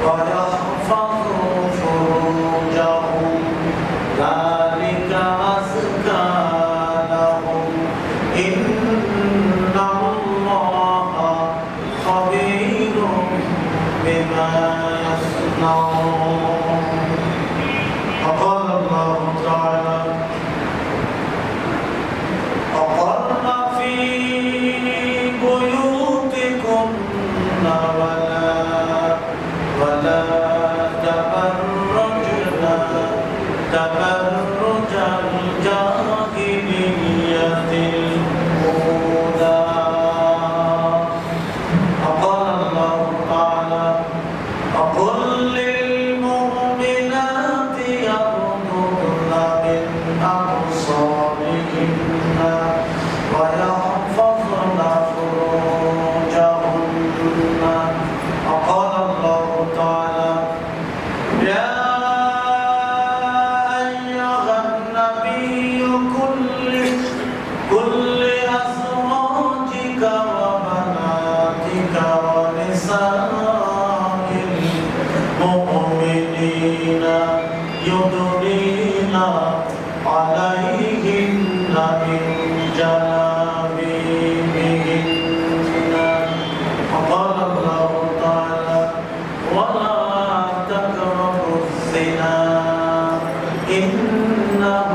ويحفظوا فروجهم ذلك أزكى لهم إن الله خبير بما يصنعون. وقال الله تعالى وقرن في بيوتكن ولا تبرجن تبرج الجاهلية الأولى. وقال الله تعالى وقل للمؤمنات يغضضن من أبصارهن ويحفظن فروجهن. وقال الله تعالى يا أيها النبي كل أزواجك وبناتك ونساء المؤمنين يدنين عليهن من جلابيبهن. وقال الله تعالى ولا تقربوا الزنا إنه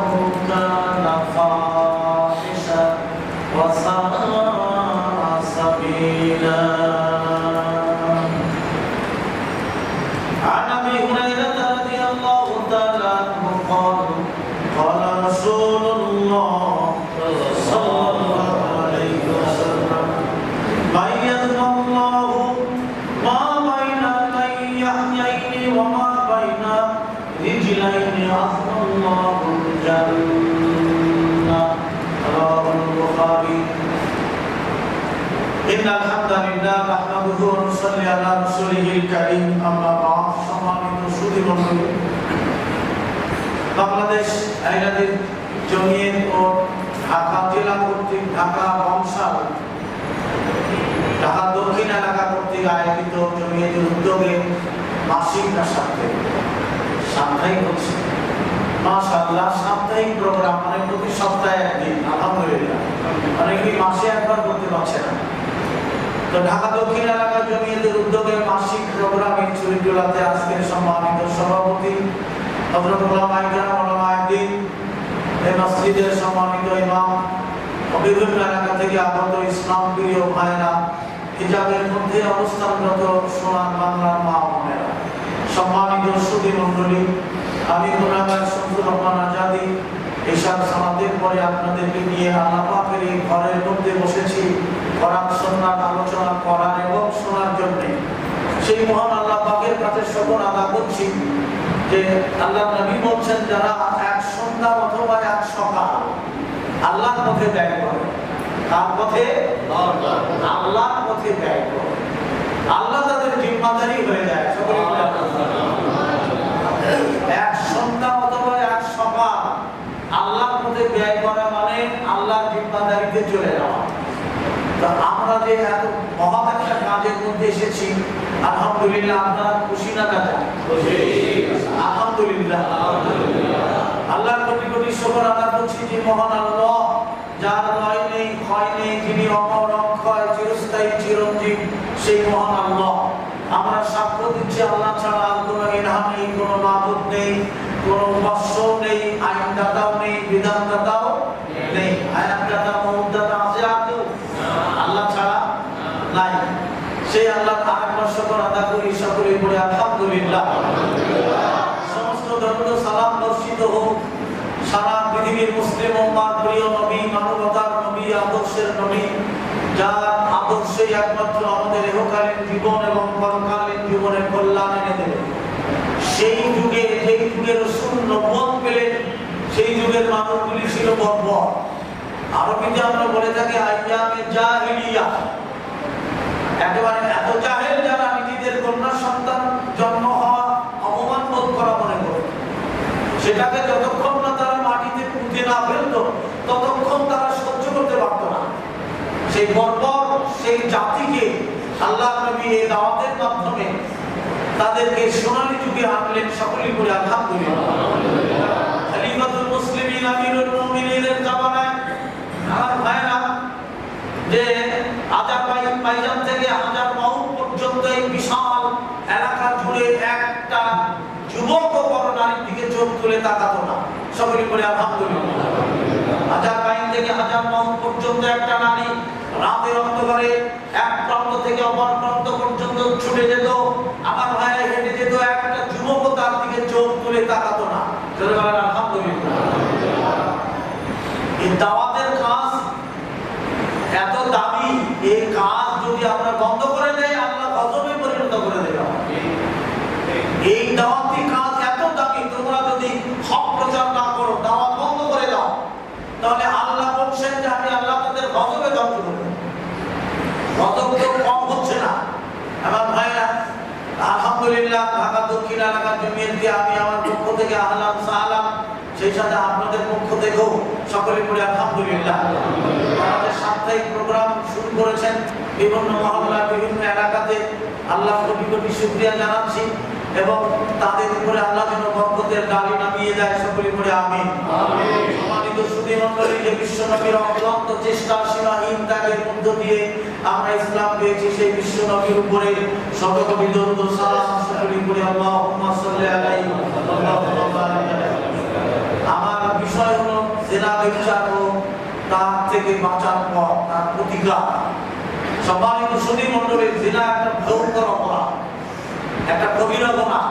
كان فاحشة وساء سبيلا. عن أبي هريرة رضي الله تعالى عنه قال قال رسول الله صلى الله عليه وسلم بين الله ما بين لحيين وما بين رجلين عظم الله الجنة. رواه البخاري. إن الحمد لله نحمده ونصلي على رسوله الكريم أما بعد. সম্মানিত সুধী মণ্ডলী, বাংলাদেশ আইলাদের জমিয়ত ও ঢাকা জেলা কর্তৃক ঢাকা বংশাল ঢাকা দক্ষিণ এলাকা কর্তৃক আয়োজিত জমিয়তের উদ্যোগে মাসিক না সাপ্তাহিক হচ্ছে মাশাআল্লাহ। সাপ্তাহিক প্রোগ্রাম মানে প্রতি সপ্তাহে একদিন, আলহামদুলিল্লাহ। অনেকেই মাসে একবার করতে পারছে না। তো ঢাকা দক্ষিণ এলাকা জমিয়তের উদ্যোগে মাসিক প্রোগ্রামের চুরিটোলাতে আজকের সম্মানিত সভাপতি হযরত উলামা ইকরাম উলামায়ে দ্বীন, এই মসজিদের সম্মানিত ইমাম, বিভিন্ন এলাকা থেকে আগত ইসলাম প্রিয় ভাইরা, হিজাবের মধ্যে অবস্থানরত সোনার বাংলার মা ও বোনেরা, সম্মানিত সুধী মণ্ডলী, আমি গুনাহগার শামসুর রহমান আজাদী এশার সালাতের পরে আপনাদেরকে নিয়ে আল্লাহ পাকের এই ঘরের মধ্যে বসেছি কোরআন সুন্নাহ আলোচনা করার এবং শোনার জন্য। সেই মহান আল্লাহ পাকের কাছে শুকর আদায় করছি যে আল্লাহ নবী বলছেন যারা এক সন্ধ্যা অথবা এক সকাল আল্লাহর পথে ব্যয় করে, তার পথে আল্লাহর পথে ব্যয় করে, আল্লাহ তাদের জিম্মাদারি হয়ে যায়। সকলে এক সন্ধ্যা অথবা এক সকাল আল্লাহর পথে ব্যয় করা মানে আল্লাহর জিম্মাদারিতে চলে যাওয়া। তো আমরা যে এত মহৎ একটা কাজের মধ্যে এসেছি, আলহামদুলিল্লাহ, আপনারা খুশি না কাজা? আলহামদুলিল্লাহ। আল্লাহর কোটি কোটি শুকর আদায় করছি যে মহান আল্লাহ, যার লয় নেই ক্ষয় নেই, যিনি অমর অক্ষয় চিরস্থায়ী চিরঞ্জীব, সেই মহান আল্লাহ। আমরা সাক্ষ্য দিচ্ছি আল্লাহ ছাড়া আর কোনো ইলাহ নেই, কোনো মাবুদ নেই, কোনো উপাস্য নেই, আইনদাতাও নেই, বিধানদাতাও নেই। আইনদাতা মউদাতা আছে আদৌ আল্লাহ ছাড়া নাই। সেই আল্লাহ আরেকবার শুকর আদায় করি, সকলে পড়ে আলহামদুলিল্লাহ। সমস্ত দরুদ সালাম বর্ষিত হোক সারা পৃথিবীর মুসলিম উম্মাহর প্রিয় নবী, মানবতার নবী, আদর্শের নবী, যার আদর্শই একমাত্র আমাদের ইহকালীন জীবন এবং পরকালীন জীবনের কল্যাণ এনে দেবে। সেই যুগে যেই যুগের রাসূল নবুয়ত পেলেন, সেই যুগের মানুষগুলি ছিল বর্বর। আরবিতে আমরা বলে থাকি আইয়ামে জাহিলিয়া, একেবারে এত জাহেল যারা নিজেদের কন্যা সন্তান জন্ম হওয়া অপমান বোধ করা মনে করে, সেটাকে যতক্ষণ না তারা মাটিতে পুঁতে না ফেলতো ততক্ষণ তারা সহ্য করতে পারত না। সেই বর্বর সেই জাতিকে আল্লাহ নবী এই দাওয়াতের মাধ্যমে তাদেরকে সোনালী যুগে আনলেন, সকলেই বলে আলহামদুলিল্লাহ। খলিফাতুল মুসলিমিন আমিরুল মুমিনিনের জামানায় আমার ভাইরা যে আজারবাইজান থেকে হাজার মাউন্ট পর্যন্ত এই বিশাল এলাকা জুড়ে একটা যুবক ও বড় নারীর দিকে চোখ তুলে তাকাতো না, সকলেই বলে আলহামদুলিল্লাহ। আজারবাইজান থেকে হাজার মাউন্ট পর্যন্ত একটা নারী রাতের অন্ধকারে এক প্রান্ত থেকে অপর প্রান্ত পর্যন্ত ছুটে যেত, আমার ভাইরা হেঁটে যেত, একটা যুবক তার দিকে চোখ তুলে তাকাতো না, আলহামদুলিল্লাহ। এই দাওয়াতের কাজ এত দামি, এই কাজ যদি আমরা বন্ধ করে দেই আল্লাহ গজবে পরিণত করে দেবে। এই দাওয়াতি কাজ এত দামি, তোমরা যদি হক প্রচার না করো, দাওয়াত বন্ধ করে দাও, তাহলে আল্লাহ বলছেন যে আমি আল্লাহ তাদের গজবে ধ্বংস করব। গজব তো কম হচ্ছে না আমার ভাইরা। আলহামদুলিল্লাহ, ঢাকা দক্ষিণ এলাকার জমিয়তকে আমি আমার পক্ষ থেকে আহলান সালাম, সেই সাথে আপনাদের পক্ষ থেকেও সকলে পড়ে আলহামদুলিল্লাহ। আমাদের সাপ্তাহিক প্রোগ্রাম শুরু করেছেন বিভিন্ন মহল্লা, বিভিন্ন এলাকাতে, আল্লাহ কোটি কোটি শুকরিয়া জানাচ্ছি এবং তাদের উপরে আল্লাহ যেন বরকতের ডালি নামিয়ে দেয়, সকলে পড়ে আমিন। সম্মানিত সুধী মণ্ডলী, যে বিশ্ব নবীর অক্লান্ত চেষ্টা, সীমাহীন ত্যাগের মধ্য দিয়ে আমরা ইসলাম পেয়েছি, সেই বিশ্ব নবীর উপরে শত কোটি দরুদ ও সালাম সকলে পড়ে আল্লাহুম্মা সাল্লি আলাইহি আল্লাহুম্মা বারিক আলাইহি। আমার বিষয় হলো জিনা ব্যভিচার ও তার থেকে বাঁচার পথ, তার প্রতিকার। সম্মানিত সুধী মণ্ডলী, জিনা একটা ভয়ঙ্কর অপরাধ, একটা কবিরা গুনাহ,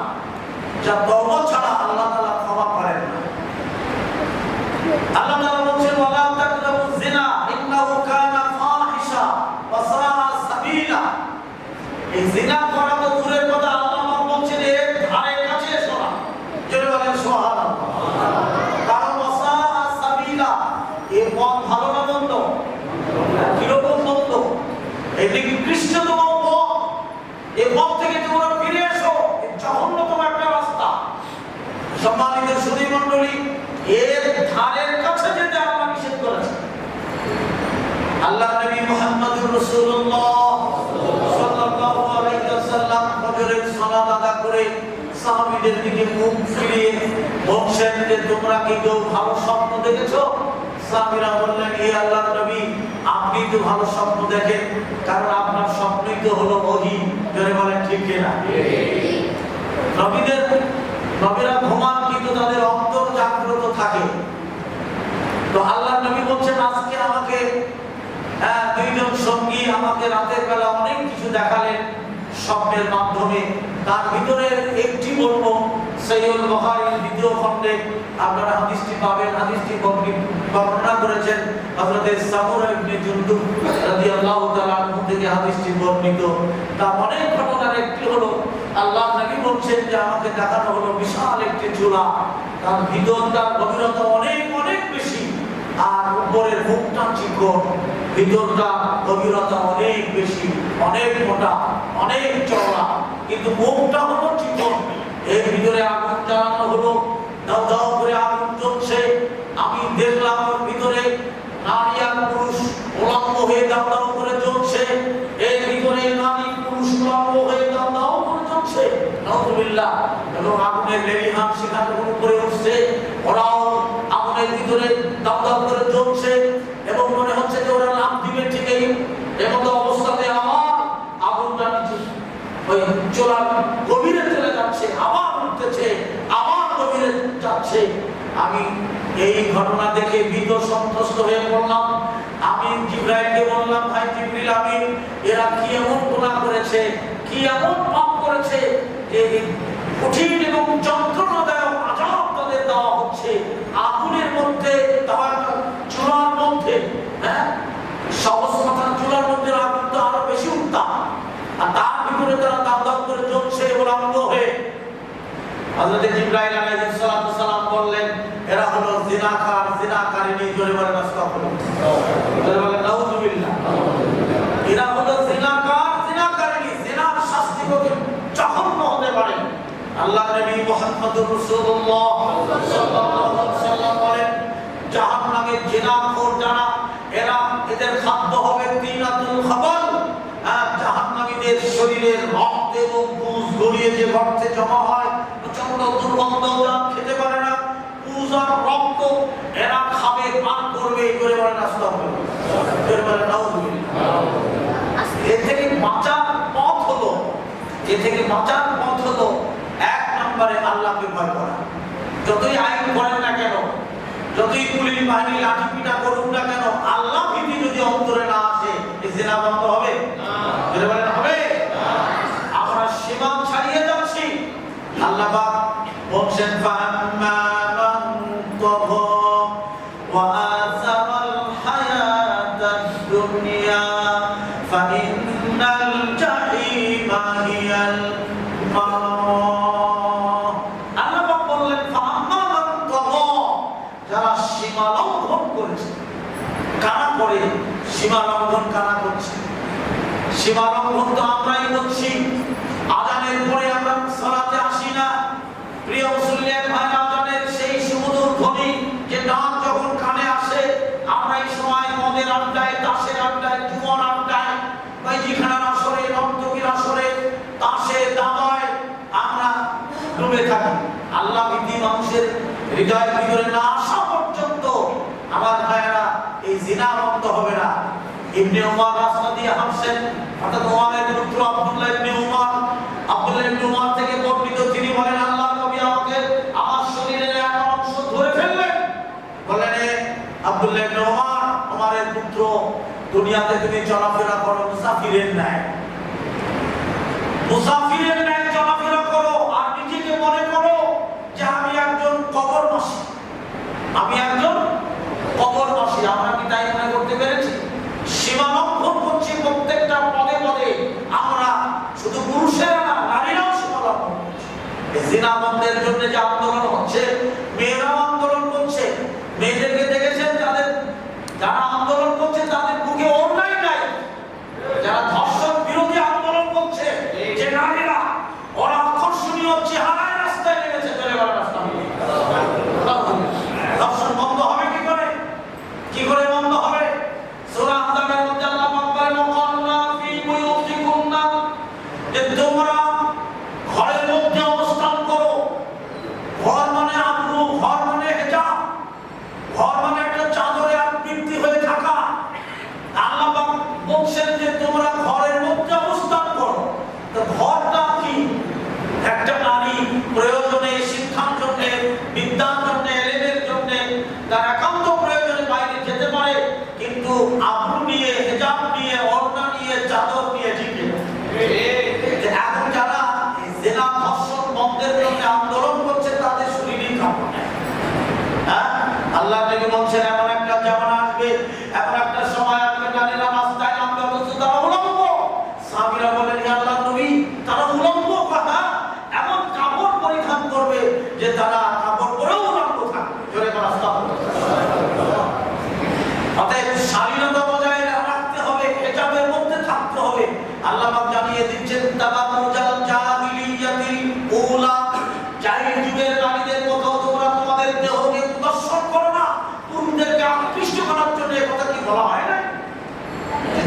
যা তওবা ছাড়া আল্লাহ তাআলা ক্ষমা করেন না। আল্লাহ তাআলা বলেন ওয়ালা তাকরাবুজ জিনা ইন্নাহু কানা ফাহিশা ওয়া সাআ সাবিলা। এই জিনা করা তো দূরের কথা, আল্লাহ বলছেন এর ধারে কাছে এসো না। জোরে বলেন সুবহানাল্লাহ। কারণ ওয়া সাআ সাবিলা, এই পথ ভালো না মন্দ? কিরকম মন্দ? এটি নিকৃষ্টতম পথ। এই পথ থেকে তোমরা ফিরে এসো, জঘন্যতম একটা রাস্তা। সম্মানিত সুধী মণ্ডলী, এর ধারের কাছে যেতে আল্লাহ নিষেধ করেছেন। আল্লাহ নবী মুহাম্মদুর রাসূলুল্লাহ সাল্লাল্লাহু আলাইহি ওয়াসাল্লাম ফজরের সালাত আদা করে সাহাবীদের দিকে মুখ ফিরিয়ে বলছেন যে তোমরা কি কেউ ভালো স্বপ্ন দেখেছো? সাহাবীরা বললেন, হে আল্লাহর নবী, আপনি তো ভালো স্বপ্ন দেখেন, কারণ আপনার স্বপ্নই তো হলো ওহী। জোরে বলেন ঠিক কি না? নবীরা ঘুমান কিন্তু তাদের অন্তর জাগ্রত থাকে। তো আল্লাহর নবী বলছেন, আজকে আমাকে দুইজন সঙ্গী আমাকে রাতের বেলা অনেক কিছু দেখালেন স্বপ্নের মাধ্যমে। তার ভিতরে একটি বলবো, সহিহ বুখারীর দ্বিতীয় খণ্ডে আপনারা হাদিসটি পাবেন। হাদিসটি বর্ণনা করেছেন হযরত সামুরা ইবনে জুনদুব রাদিয়াল্লাহু তাআলা আনহু থেকে হাদিসটি বর্ণিত। তার অনেক ঘটনার একটি হলো, আল্লাহ নবী বলছেন যে আমাকে দেখানো হলো বিশাল একটি চূড়া, তার ভিতরটার গভীরতা অনেক অনেক বেশি, আর উপরের মুখটা চিকন, ভিতরটা গভীরতা অনেক বেশি, অনেক মোটা, অনেক চওড়া, কিন্তু মুখটা হলো চিকন। এর ভিতরে আগুন জ্বালানো হলো, দাও দাও করে আগুন জ্বলছে। আমি দেখলাম ওর ভিতরে নারী আর পুরুষ উলঙ্গ হয়ে দাও দাও করে জ্বলছে। এর ভিতরে নারী পুরুষ উলঙ্গ হয়ে দাও দাও করে জ্বলছে, নাউযুবিল্লাহ। এবং আগুনের লেলিহান সেখানে উপরে উঠছে, ওরাও আগুনের ভিতরে দাও দাও করে জ্বলছে এবং মনে হচ্ছে যে ওরা লাফ দিবে ঠিকই। এমতো অবস্থাতে আমার আগুনটা নিচে ওই চোলার গভীরে চলে যাচ্ছে, আবার উঠতেছে, আবার গভীরে যাচ্ছে। আমি এই ঘটনা দেখে ভীত সন্ত্রস্ত হয়ে পড়লাম। আমি জিবরাইলকে বললাম, ভাই জিবরিল আমিন, এরা কি এমন গুনাহ করেছে, কি এমন পাপ করেছে যে কঠিন এবং যন্ত্রণাদায়ক আযাব তাদের দেওয়া হচ্ছে আগুনের মধ্যে, চুলার মধ্যে। সহজ কথা, চুলার মধ্যে আগুন তো আরো বেশি উত্তাপ, আর তার ভিতরে তারা দাম দাম করে জ্বলছে উলঙ্গ হয়ে। হযরত জিবরাইল আলাইহিস সালাম বললেন, এরা হলো জিনাকার, জিনাকারিনী। জোরে বলেন আস্তাগফিরুল্লাহ, জোরে বলেন নাউযুবিল্লাহ। এরা হলো জিনাকার, জিনাকারিনী। জিনার শাস্তি কত জঘন্য হতে পারে। আল্লাহ নবী মুহাম্মদুর রাসূলুল্লাহ সাল্লাল্লাহু আলাইহি ওয়াসাল্লাম বলেন, জাহান্নামের জিনাখোর যারা, এদের খাদ্য হবে তিনাতুল খাবাল। জাহান্নামীদের শরীরের রক্ত এবং পুজ গড়িয়ে যে গর্তে জমা হয়, প্রচন্ড দুর্গন্ধ, যা খেতে পারে না, পূজার রক্ত এরা খাবে, পান করবে, এই করে বলেন আস্তাগফিরুল্লাহ, করে বলেন নাউযুবিল্লাহ। এর থেকে বাঁচার পথ হলো, এক নম্বরে আল্লাহকে ভয় করা। যতই আইন করেন না কেন, যতই পুলিশ বাহিনী লাঠি পিটা করুক না কেন, আল্লাহ ভীতি যদি অন্তরে না আসে, এই জিনা বন্ধ হবে না। করে বলেন হবে না। আমরা সীমা ছাড়িয়ে যাচ্ছি। আল্লাহ পাক বলছেন ফাম্মা মান তাগা ওয়া আসারাল হায়াতাদ দুনিয়া ফাইন্নাল জাহিমা হিয়াল মাওয়া। আল্লাহ পাক বললেন ফাম্মা মান তাগা, যারা সীমা লঙ্ঘন করেছে, কানা করে সীমা লঙ্ঘন, কানা করছে। সীমা লঙ্ঘন তো আমরাই করছি। আজানের পরে আমরা সালাতে আসি না। প্রিয় মুসলিম ভাই, আজানের সেই সুমধুর ধ্বনি যে ডাক যখন কানে আসে, আমরা এই সময় মদের আড্ডায়, তাসের আড্ডায়, জুয়ার আড্ডায়, বাইজিখানার আসরে, নর্তকীর আসরে, তাসে দাবায় আমরা ডুবে থাকি। আল্লাহ ভীতি মানুষের হৃদয়ের ভিতরে না আসা পর্যন্ত আমার ভাইয়েরা এই জিনা বন্ধ হবে না। ইবনে উমর রাস্তা দিয়ে হাঁটছেন, অর্থাৎ ওমরের পুত্র আব্দুল্লাহ ইবনে উমর, আব্দুল্লাহ ইবনে উমর থেকে বর্ণিত, তিনি বলেন আল্লাহর নবী আমাকে আমার শরীরের এক অংশ ধরে ফেললেন। বলেন আব্দুল্লাহ ইবনে উমর, ওমরের পুত্র, দুনিয়াতে তুমি চলাফেরা করো মুসাফিরের ন্যায়, মুসাফিরের ন্যায় চলাফেরা করো, আর নিজেকে মনে করো যে আমি একজন কবরবাসী, আমি একজন কবরবাসী। আমরা কি তাই মনে করতে পেরেছি? সীমা লঙ্ঘন করছি প্রত্যেকটা পদে পদে। আমরা শুধু পুরুষেরা না, নারীরাও সীমা লঙ্ঘন করছে। জিনা বন্ধের জন্য যে আন্দোলন হচ্ছে, মেয়েরাও আন্দোলন করছে। মেয়েদেরকে দেখেছেন, যারা আন্দোলন করছে তাদের মুখে ওড়নাই নাই। যারা ধর্ষণ বিরোধী আন্দোলন করছে, যে নারীরা, ওরা আকর্ষণীয় চেহারায় রাস্তায় নেমেছে, চলে গেল রাস্তা। ধর্ষণ বন্ধ হবে কি করে? কি করে বন্ধ হবে? সূরা আহজাবের মধ্যে আল্লাহ পাক বলেন ওয়াকান্না ফি বুয়ুতিকুন্না, যে তোমরা ঘরের মধ্যে অবস্থান করো। ঘর মানে আব্রু, ঘর মানে হিজাব, ঘর মানে একটা চাদরে আবৃত্তি হয়ে থাকা। আল্লাহ পাক বলছেন যে তোমরা ঘরের মধ্যে অবস্থান করো। তো ঘরটা কি? একটা নারী প্রয়োজনে, শিক্ষার জন্য, বিদ্যার জন্য, এলেমের জন্য, তার একান্ত প্রয়োজনে বাইরে যেতে পারে, কিন্তু আব্রু নিয়ে, হিজাব নিয়ে, ওড়না নিয়ে, চাদর নিয়ে ঠিক না। এখন যারা জিনা ধর্ষণ বন্ধের জন্য আন্দোলন করছে, তাদের শরীরই কাঁপে। হ্যাঁ, আল্লাহ নবী বলছেন এমন একটা জামানা আসবে, এমন একটা সময় আসবে, নারীরা রাস্তায় নামবে অথচ তারা উলঙ্গ। সাহাবীরা বলেন ইয়া আল্লাহর নবী, তারা উলঙ্গ কথা, এমন কাপড় পরিধান করবে যে তারা কাপড় পরেও উলঙ্গ থাকবে। জোরে বলা আস্তাগফিরুল্লাহ। অতএব শালীনতা বজায় রাখতে হবে, হিজাবের মধ্যে থাকতে হবে। আল্লাহ পাক জানিয়ে দিচ্ছেন তাবাররুজাল জাহিলিয়াতিল উলা, জাহিলি যুগের নারীদের মতো তোমরা তোমাদের দেহকে প্রদর্শন করো না, পুরুষদেরকে আকৃষ্ট করার জন্য। এই কথা কি বলা হয় না?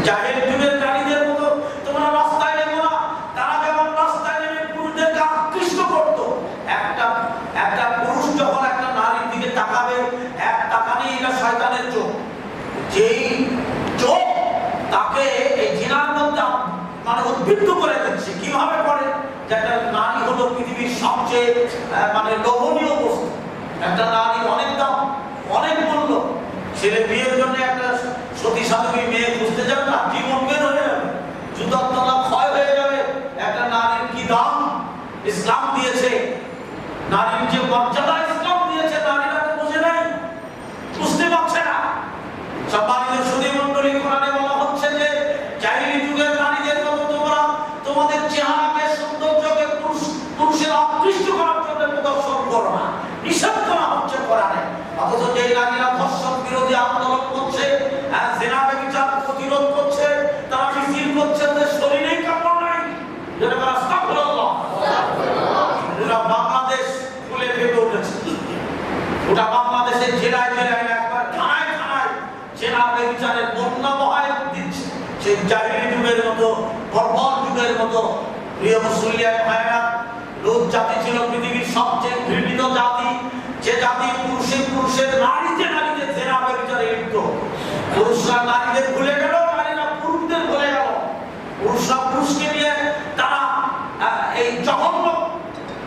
জাহিলি যুগের নারীদের মতো তোমরা রাস্তায় নেমো না। তারা যেমন রাস্তায় নেমে পুরুষদেরকে আকৃষ্ট করতো। একটা পুরুষ যখন একটা নারীর দিকে তাকাবে, এক তাকানেই এটা শয়তানের চোখ। যেই চোখ তাকে এই জিনার মধ্যে মানে উদ্বুদ্ধ করে দিচ্ছে। কিভাবে করে? যে একটা নারী হলো পৃথিবীর সবচেয়ে মানে লোভনীয় বস্তু। একটা নারী অনেক দাম, অনেক মূল্য। ছেলে বিয়ের জন্য একটা সতী সাধবী মেয়ে খুঁজতে যাবে না, জীবন বের হয়ে যাবে, জুতার তলা ক্ষয় হয়ে যাবে। একটা নারীর কি দাম ইসলাম দিয়েছে, নারীর যে মর্যাদা ইসলাম দিয়েছে, নারীরা তো বুঝে নাই, বুঝতে পারছে না। সম্মানিত সুধী মণ্ডলী, কোরআনে বলা হচ্ছে যে জাহিলি যুগের নারীদের মতো তোমরা তোমাদের চেহারাকে, সৌন্দর্যকে পুরুষের আকৃষ্ট করার জন্য প্রদর্শন করো না, নিষেধ করা হচ্ছে কোরআনে। অথচ যে নারীরা ধর্ষণ বিরোধী আন্দোলন করছে, জিনা ব্যভিচার প্রতিরোধ করছে, তারা মিছিল করছে, তাদের শরীরেই কাপড় নাই। যেটা আস্তাগফিরুল্লাহ, পুরো বাংলাদেশ ফুলে ফেপে উঠেছে। গোটা বাংলাদেশে জেলায় জেলায়, একবার থানায় থানায় জিনা ব্যভিচারের বন্যা বহায় দিচ্ছে। সেই জাহিলি যুগের মতো, বর্বর যুগের মতো। প্রিয় মুসলিম ভাইরা, জাতি ছিল পৃথিবীর সবচেয়ে ঘৃণিত জাতি, যে জাতি পুরুষের নারীতে জেনা ব্যভিচারে লিপ্ত। পুরুষরা নারীদের ভুলে গেল, নারীরা পুরুষদের ভুলে গেল। পুরুষরা পুরুষকে নিয়ে তারা এই জঘন্য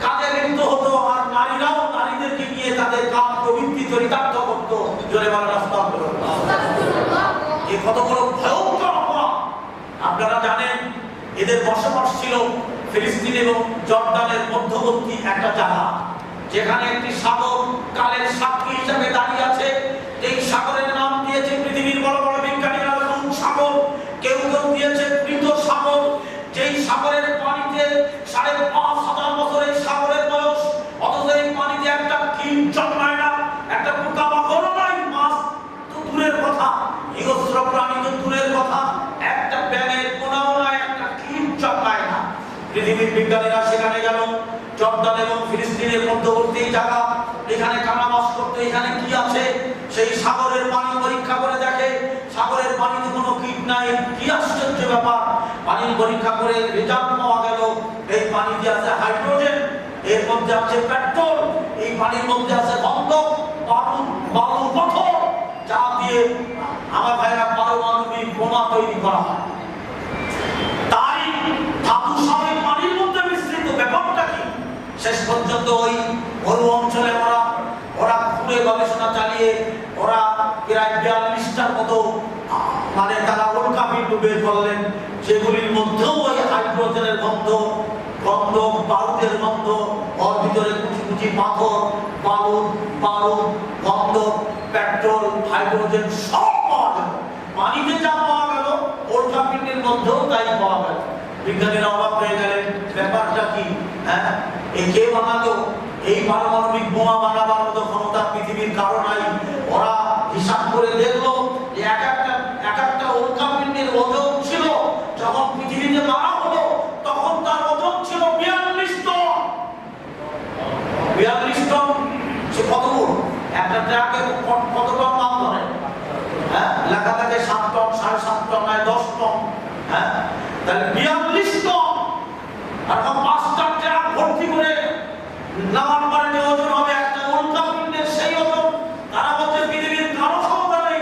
কাজে লিপ্ত হতো, আর নারীরাও নারীদেরকে নিয়ে তাদের কাম প্রবৃত্তি চরিতার্থ করতো। জোরে বলেন আস্তাগফিরুল্লাহ। এই কত বড় ভয়ঙ্কর অপরাধ! আপনারা জানেন এদের বসবাস ছিল ফিলিস্তিন এবং জর্ডানের মধ্যবর্তী একটা জায়গা, যেখানে একটি সাগর কালের সাক্ষী হিসেবে দাঁড়িয়ে আছে। এই সাগরের নাম দিয়েছে পৃথিবীর বড় বড় বিজ্ঞানীরা নুন সাগর, কেউ দিয়েছে মৃত সাগর। যেই সাগরের পানিতে ৫,৫০০ বছর এই সাগরের বয়স, অথচ এই পানিতে একটা কীট জন্মায় না, একটা পোকামাকড় নাই, মাছ তো দূরের কথা, হিংস্র প্রাণী তো দূরের কথা, একটা ব্যাঙের কোনাও নাই, একটা কীট জন্মায় না। পৃথিবীর বিজ্ঞানীরা সেখানে গেল, জর্ডান এবং ফিলিস্তিনের মধ্যবর্তী জায়গা, এখানে কানাবাস করতে, এখানে কি আছে সেই সাগরের পানি পরীক্ষা করে দেখে। সাগরের পানিতে কোনো কীট নাই। কি আশ্চর্য ব্যাপার! পানি পরীক্ষা করে রেজাল্ট পাওয়া গেল এই পানিতে আছে হাইড্রোজেন, এর মধ্যে আছে পেট্রোল, এই পানির মধ্যে আছে গন্ধক, বালু পাথর, যা দিয়ে আমার ভাইরা পারমাণবিক বোমা তৈরি করা হয়। তাই ধাতু সবই পানির মধ্যে মিশ্রিত। ব্যাপারটা কি? শেষ পর্যন্ত ওই মরু অঞ্চলে ওরা ঘুরে গবেষণা চালিয়ে ওরা প্রায় ৪২টার মতো মানে তারা উল্কাপিণ্ড বের করলেন, সেগুলির মধ্যেও ওই হাইড্রোজেনের গন্ধ, বারুদের গন্ধ, ওর ভিতরে কুচি কুচি পাথর, বালু, গন্ধ, পেট্রোল, হাইড্রোজেন সব পাওয়া গেল। পানিতে যা পাওয়া গেল উল্কাপিণ্ডের মধ্যেও তাই পাওয়া গেল। বিজ্ঞানীরা অবাক হয়ে গেলেন, ব্যাপারটা কি? হ্যাঁ, এই কে বানালো? এই পারমাণবিক বোমা বানাবার মতো ক্ষমতা পৃথিবীর কারো নাই। ওরা হিসাব করে দেখলো যে এক একটা উল্কাপিণ্ডের ওজন ছিল, যখন পৃথিবীতে মারা হলো তখন তার ওজন ছিল ৪২ টন। ৪২ টন সে কত বড়? একটা ট্রাকে কত টন মাল ধরে? হ্যাঁ, লেখা থাকে ৭ টন, ৭.৫ টন, ১০ টন। হ্যাঁ, তাহলে ৪২ টন আর ৫টা ট্রাক ভর্তি করে নামার পরে যে ওজন হবে একটা উল্কাপিণ্ডের, সেই ওজন তারা বলছে পৃথিবীর কারো ক্ষমতা নেই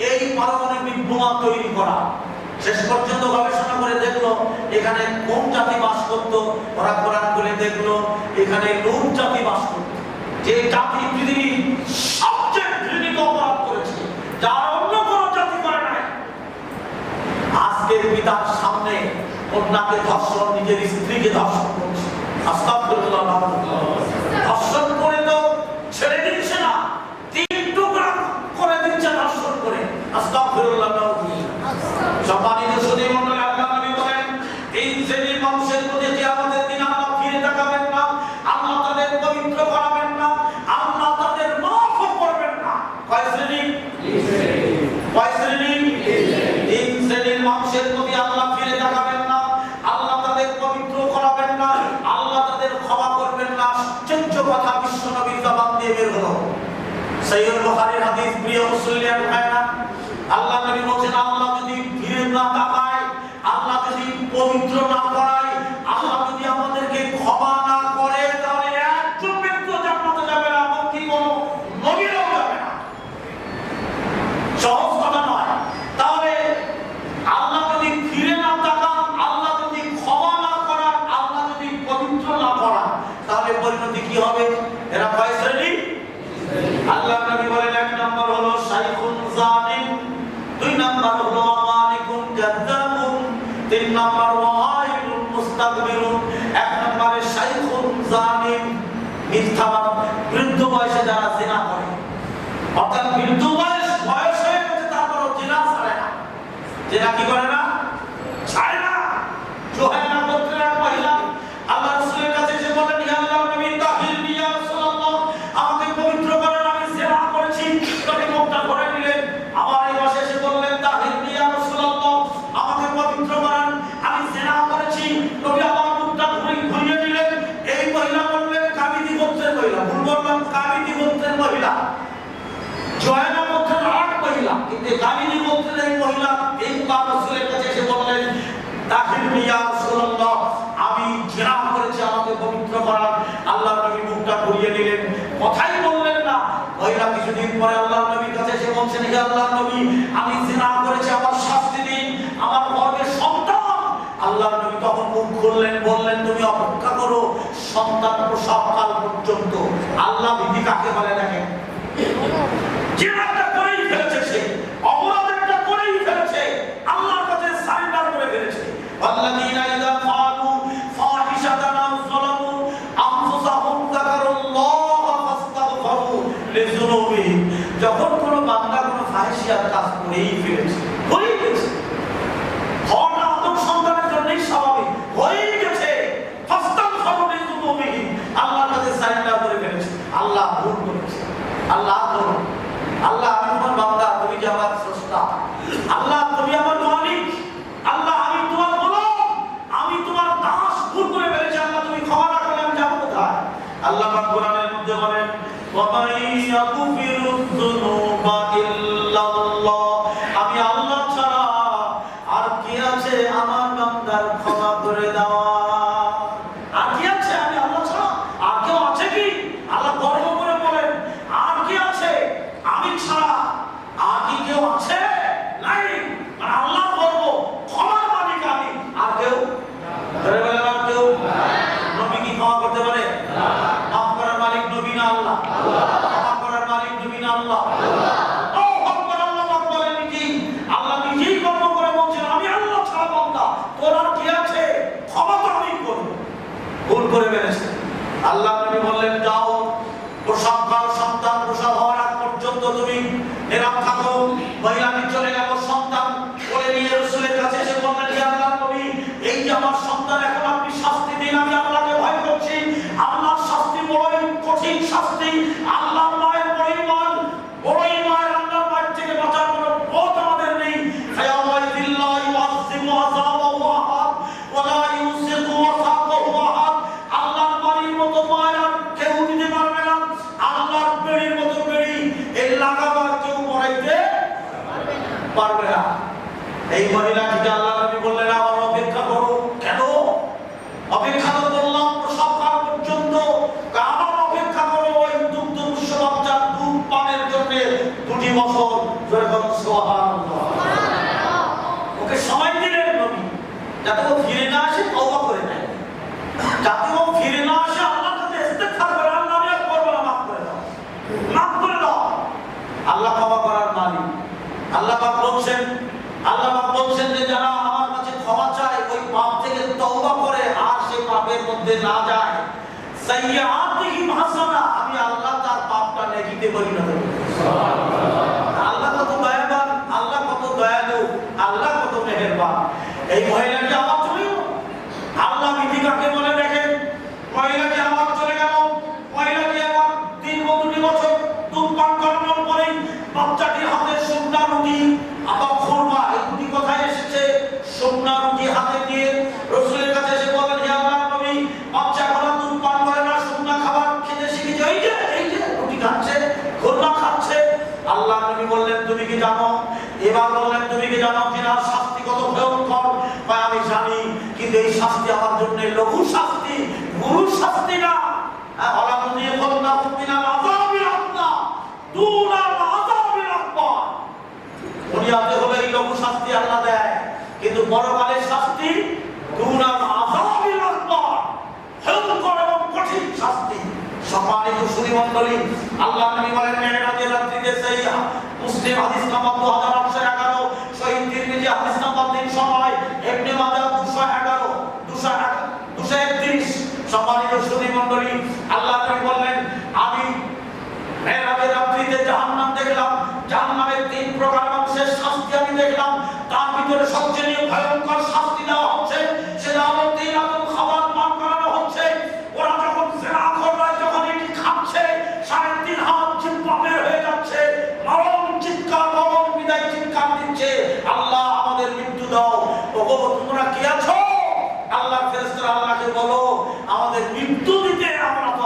এই পারমাণবিক বোমা তৈরি করা। শেষ পর্যন্ত গবেষণা করে দেখলো এখানে কোন জাতি বাস করতো। ওরা কোরআন খুলে দেখলো এখানে লুট জাতি বাস করতো, যে জাতি পৃথিবীর সবচেয়ে ঘৃণিত অপরাধ করেছে, যার অন্য কোনো জাতি করে নাই। আজকের পিতার সামনে কন্যাকে ধর্ষণ, নিজের স্ত্রীকে ধর্ষণ করছে। আস্তাগফিরুল্লাহ। ধর্ষণ করে তো ছেড়ে দিচ্ছে না, ৩ টুকরা করে দিচ্ছে ধর্ষণ করে। আস্তাগফিরুল্লাহ। সম্মানিত সুধী মণ্ডলী, আল্লাহ নবী বলেন ৩ শ্রেণীর মানুষের প্রতি কিয়ামতের দিন আল্লাহ ফিরে তাকাবেন না, আল্লাহ তাদের পবিত্র করাবেন না, আল্লাহ তাদের মাফ করবেন না। কয় শ্রেণী? ৩ শ্রেণীর মানুষের প্রতি আল্লাহ ফিরে তাকাবেন না, আল্লাহ তাদের পবিত্র করাবেন না, আল্লাহ তাদের ক্ষমা করবেন না। আশ্চর্য কথা বিশ্ব নবীর জবান দিয়ে বের হলো। সহিহ বুখারীর হাদিস। প্রিয় মুসলিম ভাইরা, আল্লাহ নবী বলেন আল্লাহ যদি ফিরে না তাকায়, আল্লাহ যদি পবিত্র না করায়, আল্লাহ যদি আমাদেরকে ক্ষমা না করে, তাহলে একজন ব্যক্তি জান্নাতে যাবে না, এমনকি কোনো নবীও যাবে না। সহজ কথা নয়। তাহলে আল্লাহ যদি ফিরে না তাকান, আল্লাহ যদি ক্ষমা না করান, আল্লাহ যদি পবিত্র না করান, তাহলে পরিণতি কি হবে? এরা কয় শ্রেণী? আল্লাহ নবী বলেন ১ নম্বর হলো শাইখুন জালিম, ২ নম্বর হলো মালিকুন জাদ্দাবুন, ৩ নম্বর ওয়াইলুন মুস্তাকবিরুন। ১ নম্বরে শাইখুন জালিম, মিথ্যাবাদ, বৃদ্ধ বয়সে যারা জিনা করে, অর্থাৎ বৃদ্ধ বয়স হয়ে গেছে তারপরও জিনা ছাড়ে না। জিনা কি করে না? ছাড়ে না। জোহাইনা গোত্রের এক মহিলা আল্লাহ রাসূলের কাছে এসে বলেন, ইয়া আল্লাহর নবী, তাহিরনি ইয়া রাসূলুল্লাহ, আমাকে পবিত্র করেন, আমি জিনা করেছি। নবী মুখটা ধরে নিলেন, আবার এই পাশে এসে বললেন, তাহিরনি ইয়া রাসূলুল্লাহ, আমাকে পবিত্র করেন, আমি জিনা করেছি। নবী আবার মুখটা ঘুরিয়ে দিলেন। এই মহিলা বললেন কাবিতি গোত্রের মহিলা, ভুল বললাম, কাবিতি গোত্রের মহিলা। জয়না গোত্রের আরেক মহিলা, কিন্তু কাবিতি গোত্রের এই মহিলা এই রাসূলের কাছে এসে বললেন, তাহিরনি ইয়া রাসূলুল্লাহ, আমি জিনা করেছি, আমাকে পবিত্র করান। দিন পরে আল্লাহর নবীর কাছে এসে বলছেন, হে আল্লাহর নবী, আমি জিনা করেছি, আমার শাস্তি দিন, আমার গর্ভে সন্তান। আল্লাহর নবী তখন মুখ খুললেন, বললেন, তুমি অপেক্ষা করো সন্তান প্রসবকাল পর্যন্ত। আল্লাহ বিধি কাকে বলে দেখেন, জিনাটা করেই ফেলেছে, সে অপরাধটা করেই ফেলেছে, আল্লাহর কাছে সারেন্ডার করে ফেলেছে। আল্লাযীনা ইযা ফাআলু ফাহিশাতান আও যালামু আনফুসাহুম যাকারুল্লাহা ফাস্তাগফারু লিযুনুবিহিম। যখন কোনো বান্দা কোনো ফাহিশাত কাজ করেই ফেলেছে, হয়ে গেছে, হওয়াটা আদম সন্তানের জন্যই স্বাভাবিক, হয়ে গেছে, ফাস্তাগফারু লিযুনুবিহিম, আল্লাহর কাছে সারেন্ডার করে ফেলেছে, আল্লাহ ভুল করেছে, আল্লাহ ধরো, আল্লাহ আমি তোমার বান্দা, তুমি যে আমার স্রষ্টা, আল্লাহ তুমি আমার মালিক, আল্লাহ আমি তোমার গোলাম, আমি তোমার দাস, ভুল করে ফেলেছি, আল্লাহ তুমি ক্ষমা না করলে আমি যাব কোথায়? আল্লাহ পাক কোরআনের মধ্যে বলেন, ওয়া মান ইয়াগফিরুয যুনুবা ইল্লাল্লাহ, আমি আল্লাহ ছাড়া আর কে আছে আমার বান্দার ক্ষমা করে দেওয়া? আর কে আছে? আমি আল্লাহ ছাড়া আর কেউ আছে কি? আল্লাহ গর্ব করে বলেন, আর কে আছে আমি ছাড়া? আর কি কেউ আছে? নাই। মানে আল্লাহ গর্ব, ক্ষমার মালিক আমি, আর কেউ? ধরে বলেন আর কেউ? নবী কি ক্ষমা করতে পারে? মাফ করার মালিক নবী না আল্লাহ? ক্ষমা করার মালিক নবী না আল্লাহ? আল্লাহ নিজেই গর্ব করে বলছেন, আমি আল্লাহ ছাড়া বান্দা, তোর আর কি আছে? ক্ষমা তো আমি করব। ভুল করে ফেলেছে। আল্লাহ নবী বললেন, যাও প্রসবকাল, সন্তান প্রসব হওয়ার আগ পর্যন্ত তুমি নিরাম থাকো। মহিলাটি চলে গেল, সন্তান কোলে নিয়ে রাসূলের কাছে এসে বললেন, হে আল্লাহর নবী, এই যে আমার সন্তান, এখন আপনি শাস্তি দিন, আমি আল্লাহকে ভয় করছি, আল্লাহর শাস্তি বড়ই কঠিন শাস্তি, আল্লাহর মায়ের বড় ঈমান, বড় ঈমান, আল্লাহর মায়ের থেকে বাঁচার কোনো পথ আমাদের নেই। ফায়াওয়াইদিল্লাহ ইউআযিমু আযাবাহু আহাদ ওয়া লা ইউসিকু ওয়াসাকাহু আহাদ। আল্লাহর বাড়ির মতো মায়া কেউ দিতে পারবে না, আল্লাহর বেড়ির মতো বেড়ি এই লাগাবার কেউ পড়াইতে পারবে না। এই মহিলাটিকে আল্লাহ নবী বললেন, আমার অপেক্ষা করো। কেন অপেক্ষা তো করলাম প্রসবকাল পর্যন্ত, আমার অপেক্ষা করো ওই দুগ্ধ পুষ্য বাচ্চার দুধ পানের জন্য 2 বছর। যখন সুবহানাল্লাহ, ওকে সময় দিলেন নবী, যাতে ও ফিরে না আসে, তওবা করে নেয়, যাতে ও ফিরে না আসে, আল্লাহর কাছে ইস্তেগফার করে, আল্লাহ আমি আর করব না, মাফ করে দাও, মাফ করে দাও। আল্লাহ ক্ষমা করার মালিক। আল্লাহ পাক বলছেন যে যারা আমার কাছে ক্ষমা চায়, ওই পাপ থেকে তওবা করে, আর সেই পাপের মধ্যে না যায়, সাইয়্যাতিহিম হাসানা, আমি আল্লাহ তার পাপটা নেকিতে পরিণত করি। সুবহানাল্লাহ। আল্লাহ কত দয়াবান, আল্লাহ কত দয়ালু, আল্লাহ কত মেহেরবান। এই মহিলাটি আমার চলে গেল, আল্লাহ বিধি কাকে বলে দেখেন, মহিলাটি আমার চলে গেল, মহিলাটি আমার দীর্ঘ 2 বছর দুধ পান করানোর পরে বাচ্চাটির হাতে শুকনা রুটি, আবার খুরমা, এই দুটি কথাই এসেছে, শুকনা রুটি হাতে দিয়ে রাসূলের কাছে এসে বলেন, হে আল্লাহর নবী, বাচ্চা এখন দুধ পান করে না, শুকনা খাবার খেতে শিখেছে, এই যে রুটি খাচ্ছে, খুরমা খাচ্ছে। আল্লাহ নবী বললেন, তুমি কি জানো? এবার বললেন, তুমি কি জানো জিনার শাস্তি কত ভয়ঙ্কর? আমি জানি, কিন্তু এই শাস্তি আমার জন্য লঘু শাস্তি, গুরু শাস্তি না। আলামুনিয়ে বলনা মিনাল আযাবিল আকবার দুনাল আযাবিল আকবার। দুনিয়াতে হলে এই লঘু শাস্তি আল্লাহ দেয়, কিন্তু পরকালের শাস্তি দুনাল আযাবিল আকবার, ভয়ঙ্কর এবং কঠিন শাস্তি। সম্মানিত সুধীমণ্ডলী, আল্লাহ নবী বলেন, মেরাজের রাত্রিতে সেই মুসলিম হাদিস নাম্বার 2811, সহিহ তিরমিজি হাদিস নাম্বার 309, ইবনে মাজাহ 231। সম্মানিত সুধীমণ্ডলী, আল্লাহ নবী বললেন, আমি মেরাজের রাত্রিতে জাহান্নাম দেখলাম, জাহান্নামের 3 প্রকার মানুষের শাস্তি আমি দেখলাম, তার ভিতরে সবচেয়ে ভয়ঙ্কর শাস্তি দেওয়া হচ্ছে, সেটা হলো 3 রকম খাবার পান করানো হচ্ছে। ওরা যখন জিনা করে, যখন এটি খাচ্ছে, 3.5 হাত জিহ্বা বের হয়ে যাচ্ছে, মরণ চিৎকার, মরণ বিদায় চিৎকার দিচ্ছে, আল্লাহ আমাদের মৃত্যু দাও। ওগো তোমরা কি আছো? আল্লাহর ফেরেশতারা আল্লাহকে বলো, আমাদের মৃত্যু দিতে আমরা তো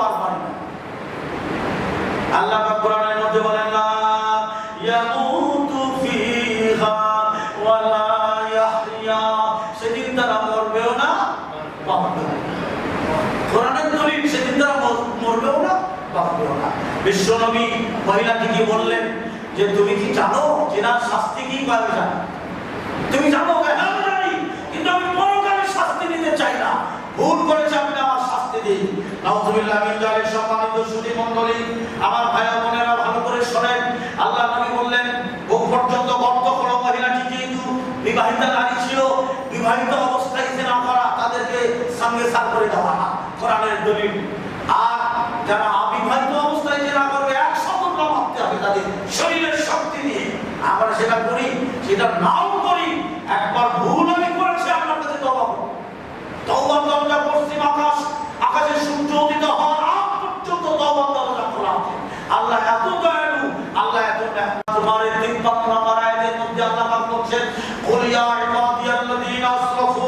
বিশ্বনবী মহিলাটিকে বললেন যে তুমি কি জানো জেনার শাস্তি কি পাবে? জানো? তুমি জানো? হ্যাঁ আমি জানি, কিন্তু আমি পরকালে শাস্তি নিতে চাই না। ভুল করেছে, আপনি আমার শাস্তি দিন। নাউযুবিল্লাহ মিন যালিক। সম্মানিত সুধী মণ্ডলী, আমার ভাই বোনেরা ভালো করে শোনেন। আল্লাহ নবী বললেন বুক পর্যন্ত গর্ত করো। মহিলাটি যেহেতু বিবাহিতা নারী ছিল, বিবাহিত অবস্থায় জেনা করা তাদেরকে সঙ্গে সার করে দেওয়া না, কোরআনের দলিল। আর যারা অবিবাহিত অবস্থায় জেনা করবে 100 বার ভাবতে হবে তাদের শরীরের শক্তি দিয়ে। আমরা সেটা করি, সেটা নাও করি। একবার ভুল আমি করেছি, আপনার কাছে তওবা করব। তওবার দরজা পশ্চিম আকাশে সূর্য উদিত হওয়ার আগ পর্যন্ত তওবার দরজা খোলা আছে। আল্লাহ এত দয়ালু, আল্লাহ এত তোমার 53 নম্বর আয়াতের মধ্যে আল্লাহ পাক বলছেন কুল ইয়া ইবাদিয়াল্লাযীনা আসরাফু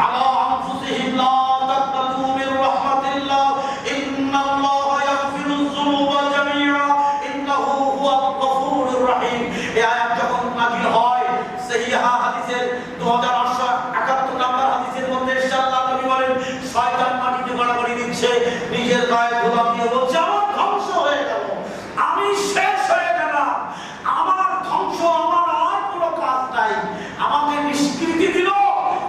আলা আনফুসিহিম লা তাকনাতু মির রাহমাতিল্লাহ ইন্নাল্লাহা ইয়াগফিরুয যুনুবা জামিআ ইন্নাহু হুয়াল গফুরুর রহিম। এই আয়াত যখন নাযিল হয়, সহিহ হাদিসের 2871 নম্বর হাদিসের মধ্যে আল্লাহ নবী বলেন শয়তান মাটিতে গড়াগড়ি দিচ্ছে, নিজের গায়ে ধুলা দিয়ে বলছে আমার ধ্বংস হয়ে গেল, আমি শেষ হয়ে গেলাম, আমার ধ্বংস, আমার আর কোনো কাজ নাই, আমাকে নিষ্কৃতি দিল।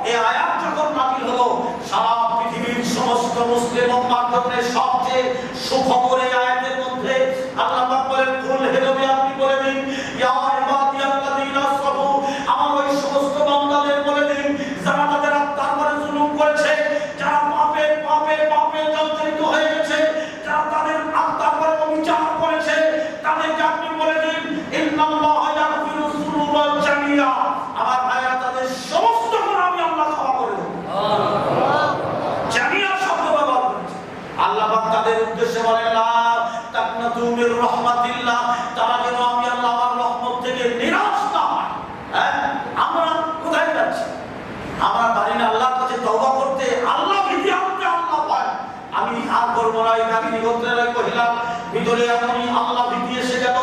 এই আয়াত যখন নাযিল হলো, সারা পৃথিবীর সমস্ত মুসলিম উম্মাহর জন্য সবচেয়ে সুখবর এই আয়াতের মধ্যে আল্লাহ পাক বলেন কুল হে নবী আপনি বলে দিন ইয়া ইবাদিয়াল্লাযীনা আসরাফু, আমার ওই সমস্ত বান্দাদের বলে দিন যারা তাদের আত্মার উপরে জুলুম করেছে, যারা পাপে পাপে পাপে জর্জরিত হয়ে গেছে, যারা তাদের আত্মার উপরে অবিচার করেছে, তাদেরকে আপনি বলে দিন ইন্নাল্লাহা ইয়াগফিরুয যুনুবা জামিআ, আমার ভাইরা তাদের সমস্ত গুনাহ আমি আল্লাহ ক্ষমা করে দেব। জামিআ শব্দ ব্যবহার করেছে আল্লাহ পাক তাদের উদ্দেশ্যে বলেন লা তাকনাতু মির রাহমাতিল্লাহ, তারা যেন আমি আল্লাহ আমার রহমত থেকে নিরাশ না হয়। হ্যাঁ, আমরা কোথায় যাচ্ছি? আমরা পারি না আল্লাহর কাছে তওবা করতে, আল্লাহ ভীতি আনতে, আল্লাহ ভয়। আমি আর করবো না। এই কাহিনী গোত্রের ওই মহিলার ভিতরে এমনই আল্লাহ ভীতি এসে গেল,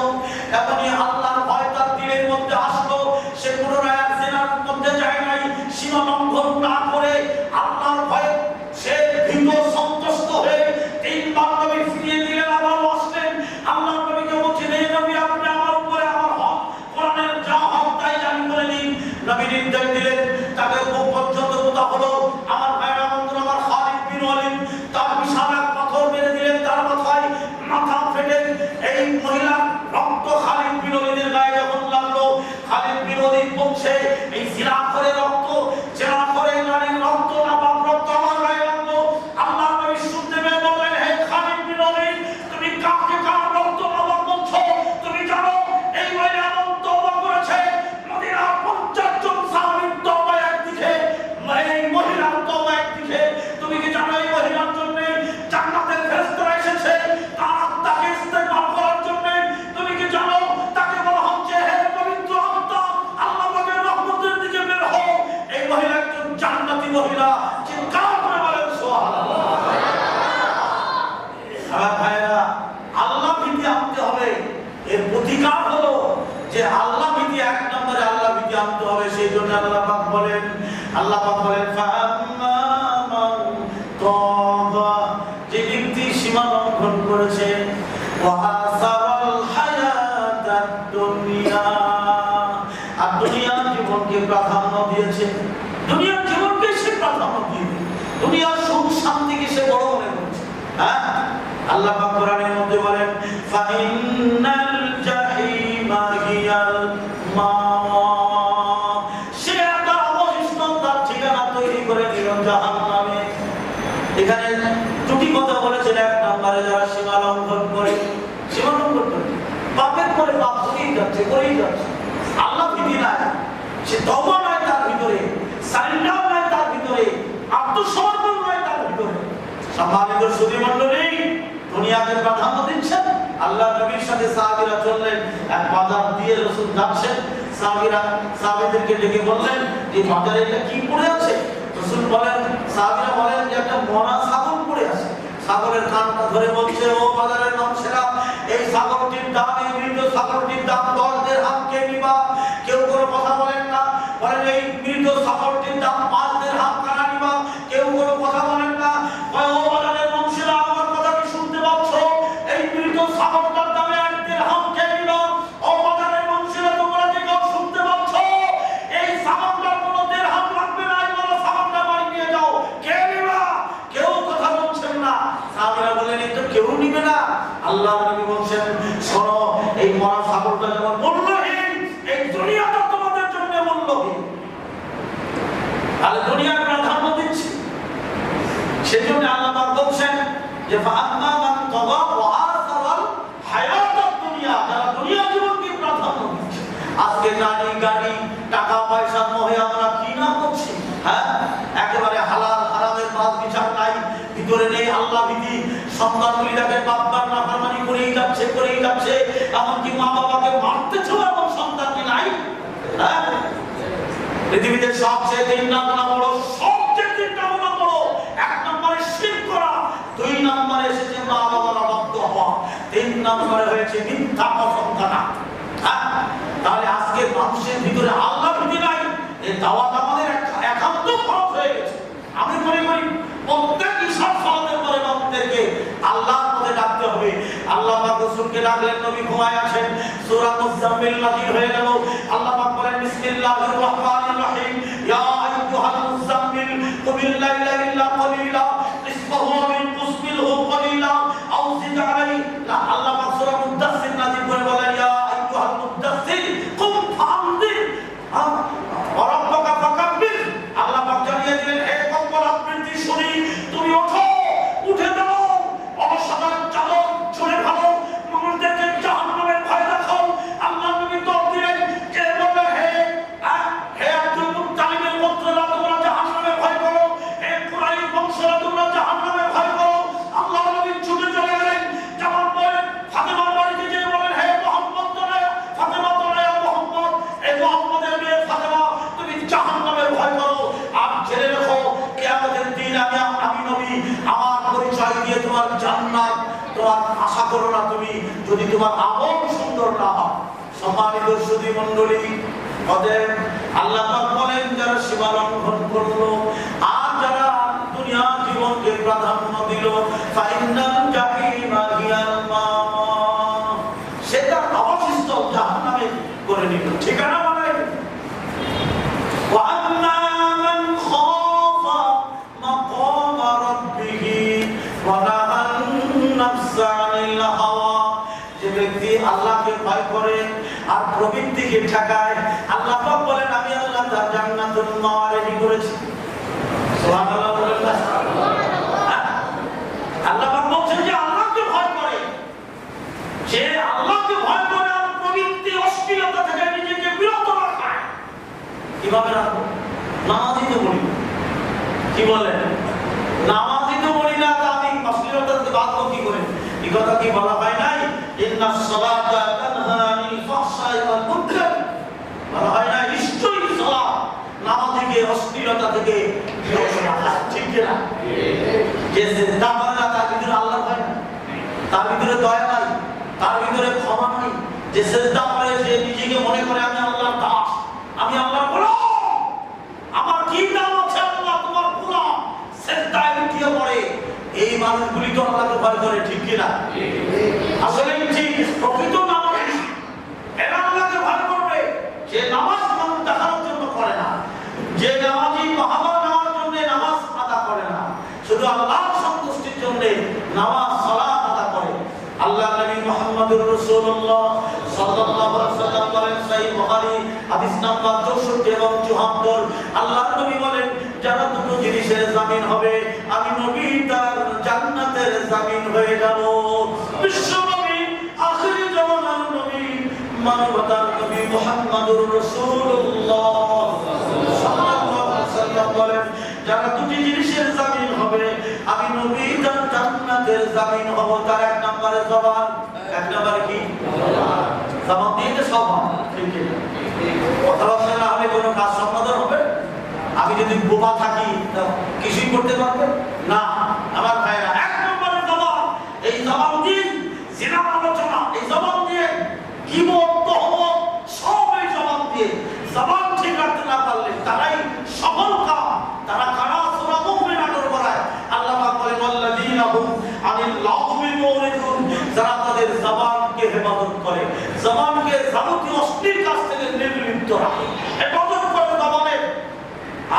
এমনই আল্লাহর ভয় তার দিলের মধ্যে আসলো। সে পুনরায় আর জেনার মধ্যে যায় নাই, সীমা লঙ্ঘন না করে আল্লাহর ভয়ে সে ভীত সন্তুষ্ট হয়ে 3 বার নবী ফিরিয়ে দিলেন, আবার আসলেন। আল্লাহ নবীকে বলছেন হে নবী আপনি আমার উপরে আমার হক, কোরআনের যা হক তাই জানি বলে দিন। নবী নির্দেশ দিলেন, তাকে বুক পর্যন্ত পোতা হলো। আমার ভাইরা বন্ধুরা, আমার খালিদ বিন ওয়ালিদ তার বিশাল এক পাথর মেরে দিলেন, তার মাথায় মাথা ফেটে এই মহিলা রক্ত খালিদ বিন ওয়ালিদের গায়ে যখন লাগলো, খালিদ বিন ওয়ালিদ বলছে এই জিনা করে রক্ত, জিনা করে নারীর রক্ত, নাপাক রক্ত আমার গায়ে লাগলো। আল্লাহ নবী শুনতে পেয়ে বললেন হে খালিদ বিন ওয়ালিদ তুমি কাকে কার রক্ত নাপাক বলছো? তুমি জানো এই মহিলা এমন তওবা করেছে, মদিনার 50 জন সাহাবীর তওবা একদিকে, এই মহিলার তওবা একদিকে। তুমি কি জানো এই মহিলার জন্য জান্নাতের ফেরেশতারা এসেছে তার আত্মাকে ইস্তেগফার করার জন্য? তুমি কি জানো তাকে বলা হচ্ছে হে পবিত্র আত্মা আল্লাহ পাকের রহমতের দিকে বের হও। এই মহিলা একজন জান্নাতি মহিলা, চিৎকার করে বলেন সুবহানাল্লাহ। আমার ভাইরা, আল্লাহ ভীতি আনতে হবে। এর প্রতিকার হলো যে আল্লাহ ভীতি, 1 নম্বরে আল্লাহ ভীতি আনতে হবে। সেই জন্য আল্লাহ পাক বলেন ফাআম্মা মান তাগা, যে ব্যক্তি সীমা লঙ্ঘন করেছে, ওয়া আসারাল হায়াতাদ দুনিয়া, আর দুনিয়ার জীবনকে প্রাধান্য দিয়েছে, দুনিয়ার জীবনকে সে প্রাধান্য দিয়েছে, দুনিয়ার সুখ শান্তিকে সে বড় মনে করছে। হ্যাঁ, আল্লাহ পাক কোরআনের মধ্যে বলেন ফাইন্নাল জাহিমা হিয়াল মাওয়া, সে একটা অবশিষ্ট তার ঠিকানা তৈরি করে দিল জাহান্নামে। এখানে দুটি কথা বলেছেন। 1 নম্বরে যারা সীমা লঙ্ঘন করে, সীমা লঙ্ঘন করে পাপের পরে পাপ করেই যাচ্ছে, করেই যাচ্ছে, আল্লাহ ভীতি নাই, সে তওবা নাই তার ভিতরে, সারেন্ডার নাই তার ভিতরে, আত্মসমর্পণ নাই তার ভিতরে। সম্মানিত সুধী মণ্ডলী, দুনিয়াকে প্রাধান্য দিচ্ছেন। আল্লাহ নবীর সাথে সাহাবীরা চললেন, এক বাজার দিয়ে রাসূল যাচ্ছেন, সাহাবীদেরকে ডেকে বললেন যে বাজারে এটা কি পড়ে আছে? রাসূল বলেন, সাহাবীরা বলেন যে একটা মরা ছাগল পড়ে আছে। ছাগলের কানটা ধরে বলছে ও বাজারের মানুষেরা, এই ছাগলটির দাম, এই মৃত ছাগলটির দাম 10 দিরহাম, কে নিবা? কেউ কোনো কথা বলেন না। বলেন এই মৃত ছাগলটির দাম 5 দিরহাম, কারা নিবা? কেউ কোনো কথা বলেন না। ও বাজারের মানুষেরা আমার কথা কি শুনতে পাচ্ছ? এই মৃত ছাগলটার কেউ নিবে না। আল্লাহ নবী বলছেন, শোনো, এই মরা ছাগলটা যেমন মূল্যহীন, এই দুনিয়াটা তোমাদের জন্য মূল্যহীন। তাহলে দুনিয়ার প্রাধান্য দিচ্ছি। সেই জন্য আল্লাহ পাক বলছেন যে ফাআম্মা মান তাগা ওয়া আসারাল হায়াতাদ দুনিয়া, যারা দুনিয়া জীবনকে প্রাধান্য দিচ্ছে। আজকে গাড়ি গাড়ি টাকা পয়সার মোহে আমরা কি না করছি, হ্যাঁ, একেবারে হালাল হারামের বাদ বিচার নাই, ভিতরে নেই আল্লাহ ভীতি। সন্তানগুলি দেখে বাবার নাফরমানি করেই যাচ্ছে, এমনকি মা বাবাকে মারতেছে এবং সন্তানকে নাই। হ্যাঁ, পৃথিবীতে সবচেয়ে 3 নম্বর বড়, সবচেয়ে 3 নম্বর বড়। 1 নম্বরে শিরক করা, 2 নম্বরে এসেছে মা বাবার অবাধ্য হওয়া, 3 নম্বরে হয়েছে মিথ্যা কসম কাটা। হ্যাঁ, তাহলে আজকে মানুষের ভিতরে আল্লাহ ভীতি নাই। এই দাওয়াত আমাদের একান্ত ফরজ হয়ে গেছে। আমি মনে করি প্রত্যেক ঈশার সালাতের পরে আমাদেরকে আল্লাহর পথে ডাকতে হবে। আল্লাহ পাক রাসূলকে ডাকলেন, নবী ঘুমায় আছেন, সূরা মুজাম্মিল নাযিল হয়ে গেল। আল্লাহ পাক বলেন, বিসমিল্লাহির রহমানির রহিম, ইয়া আইয়ুহাল মুজাম্মিল কুমিল লাইলা ইল্লা কালিলা নিসফাহু আও ইনকুস মিনহু কালিলা আও জিদ আলাইহি। আল্লাহ পাক সূরা মুদাসসির নাযিল করে বলেন, ইয়া আইয়ুহাল মুদাসসির কুম ফাআনদির ওয়া রাব্বাকা ফাকাব্বির। আল্লাহ পাক জানিয়ে দিলেন, হে কম্বল আবৃত্তি শুনি, তুমি ওঠো, উঠে দাও, অসাধারণ চালক ছুড়ে ফেলো, মানুষদেরকে জাহান্নামের ভয় দেখাও। আল্লাহ নবী তো দিলেন, কে বলে হে আব্দুল মুত্তালিবের গোত্ররা তোমরা জাহান্নামের ভয় করো, হে কুরাইশ বংশরা তোমরা জাহান্নামের ভয় করো। আল্লাহ নবী ছুটে চলে গেলেন, যেমন বলেন ফাতেমার বাড়িতে যে বলেন, হে মুহাম্মদ তোরা, ফাতেমা তোরা, মুহাম্মদ, এই মুহাম্মদের মেয়ে ফাতেমা, তুমি জাহান্নামের ভয় করো। আর জেনে রাখো, কিয়ামতের দিন আমি নবী আমার পরিচয় দিয়ে তোমার জান্নাত তোমার আশা করো না তুমি, যদি তোমার আমল সুন্দর না হয়। সম্মানিত সুধী মণ্ডলী, অতএব আল্লাহ পাক বলেন, যারা সীমা লঙ্ঘন করলো আর যারা দুনিয়া জীবনকে প্রাধান্য দিল, ফাইন্নাল জাহিমা হিয়াল মাওয়া, সেটা অবশিষ্ট জাহান্নামে করে নিল, ঠিকানা বানাই। ওয়া আম্মা মান খাফা মাকামা রাব্বিহি ওয়া নাহান নাফসা আনিল হাওয়া, যে ব্যক্তি আল্লাহকে ভয় করে আর প্রবৃত্তিকে ঠেকায়, আল্লাহ পাক বলেন, আমি আল্লাহ তার জান্নাতুল মাওয়া রেডি করেছি। সুবহানাল্লাহ বলেন না? আল্লাহ পাক বলছেন যে আল্লাহকে ভয় করে, সে আল্লাহকে ভয় করে আর প্রবৃত্তি অশ্লীলতা থেকে নিজেকে বিরত রাখায়। কিভাবে রাখবো? নামাজই তো বলি, কি বলেন, নামাজই তো বলি না, তা আমি অশ্লীলতা থেকে বাঁচবো কি করে? এই কথা কি বলা হয় নাই, ইন্নাস সালাতা তানহা আনিল ফাহশাই ওয়াল মুনকার, বলা হয় না নিশ্চয়ই সালাত নামাজকে অশ্লীলতা থেকে বিরত রাখে, ঠিক কি না? যে সিজদা করে না তার ভিতরে আল্লাহ ভয় নাই, তার ভিতরে দয়া নাই, তার ভিতরে ক্ষমা নাই। যে সিজদা করে সে নিজেকে মনে করে আমি আল্লাহর দাস, আমি আল্লাহর গোলাম, আমার কি দাম আছে আল্লাহ তোমার গোলাম, সিজদায় লুটিয়ে পড়ে। এই মানুষগুলি তো আল্লাহকে ভয় করে, ঠিক কি না? আসলে ঠিক প্রকৃত নামাজি এরা আল্লাহকে ভয় করবে। যে নামাজ মানুষ দেখানোর জন্য করে না, যে নামাজি মহাবা নেওয়ার জন্য নামাজ আদা করে না, শুধু আল্লাহর সন্তুষ্টির জন্য নামাজ সালাত আদা করে। আল্লাহ নবী মুহাম্মদুর রাসূলুল্লাহ সাল্লাল্লাহু আলাইহি ওয়াসাল্লাম বলেন, সহিহ বুখারী হাদিস নাম্বার 64 এবং 74, আল্লাহ নবী বলেন, যারা দুটো জিনিসের জামিন হবে, আমি নবী তার জান্নাতের জামিন হয়ে যাব। বিশ্ব নবী, আখিরি জামানার নবী, মানবতার নবী মুহাম্মদুর রাসূলুল্লাহ সাল্লাল্লাহু আলাইহি ওয়াসাল্লাম বলেন, যারা দুটি জিনিসের জামিন হবে, আমি নবী তার জান্নাতের জামিন হব। তার 1 নম্বরে জবান, 1 নম্বরে কি? জবান দিয়ে তো সব হয়, ঠিক কি না? কথাবার্তা না হলে কোনো কাজ সমাধান হবে? আমি যদি বোবা থাকি কিছুই করতে পারবে না। আমার ভাইরা, 1 নম্বরে জবান, এই জবান দিয়ে জিনার আলোচনা, এই জবান দিয়ে গীবত তহমত সব এই জবান দিয়ে। জবান ঠিক রাখতে না পারলে তারাই সফল কাম, তারা কারা সূরা মুমিনুন বলায় আল্লাহ পাক বলেন, আল্লাযীনা হুম আনিল লাগবি মুরিদুন, যারা তাদের জবানকে হেফাজত করে, জবানকে যাবতীয় অশ্লীল কাজ থেকে নির্লিপ্ত রাখে, হেফাজত করে জবানের।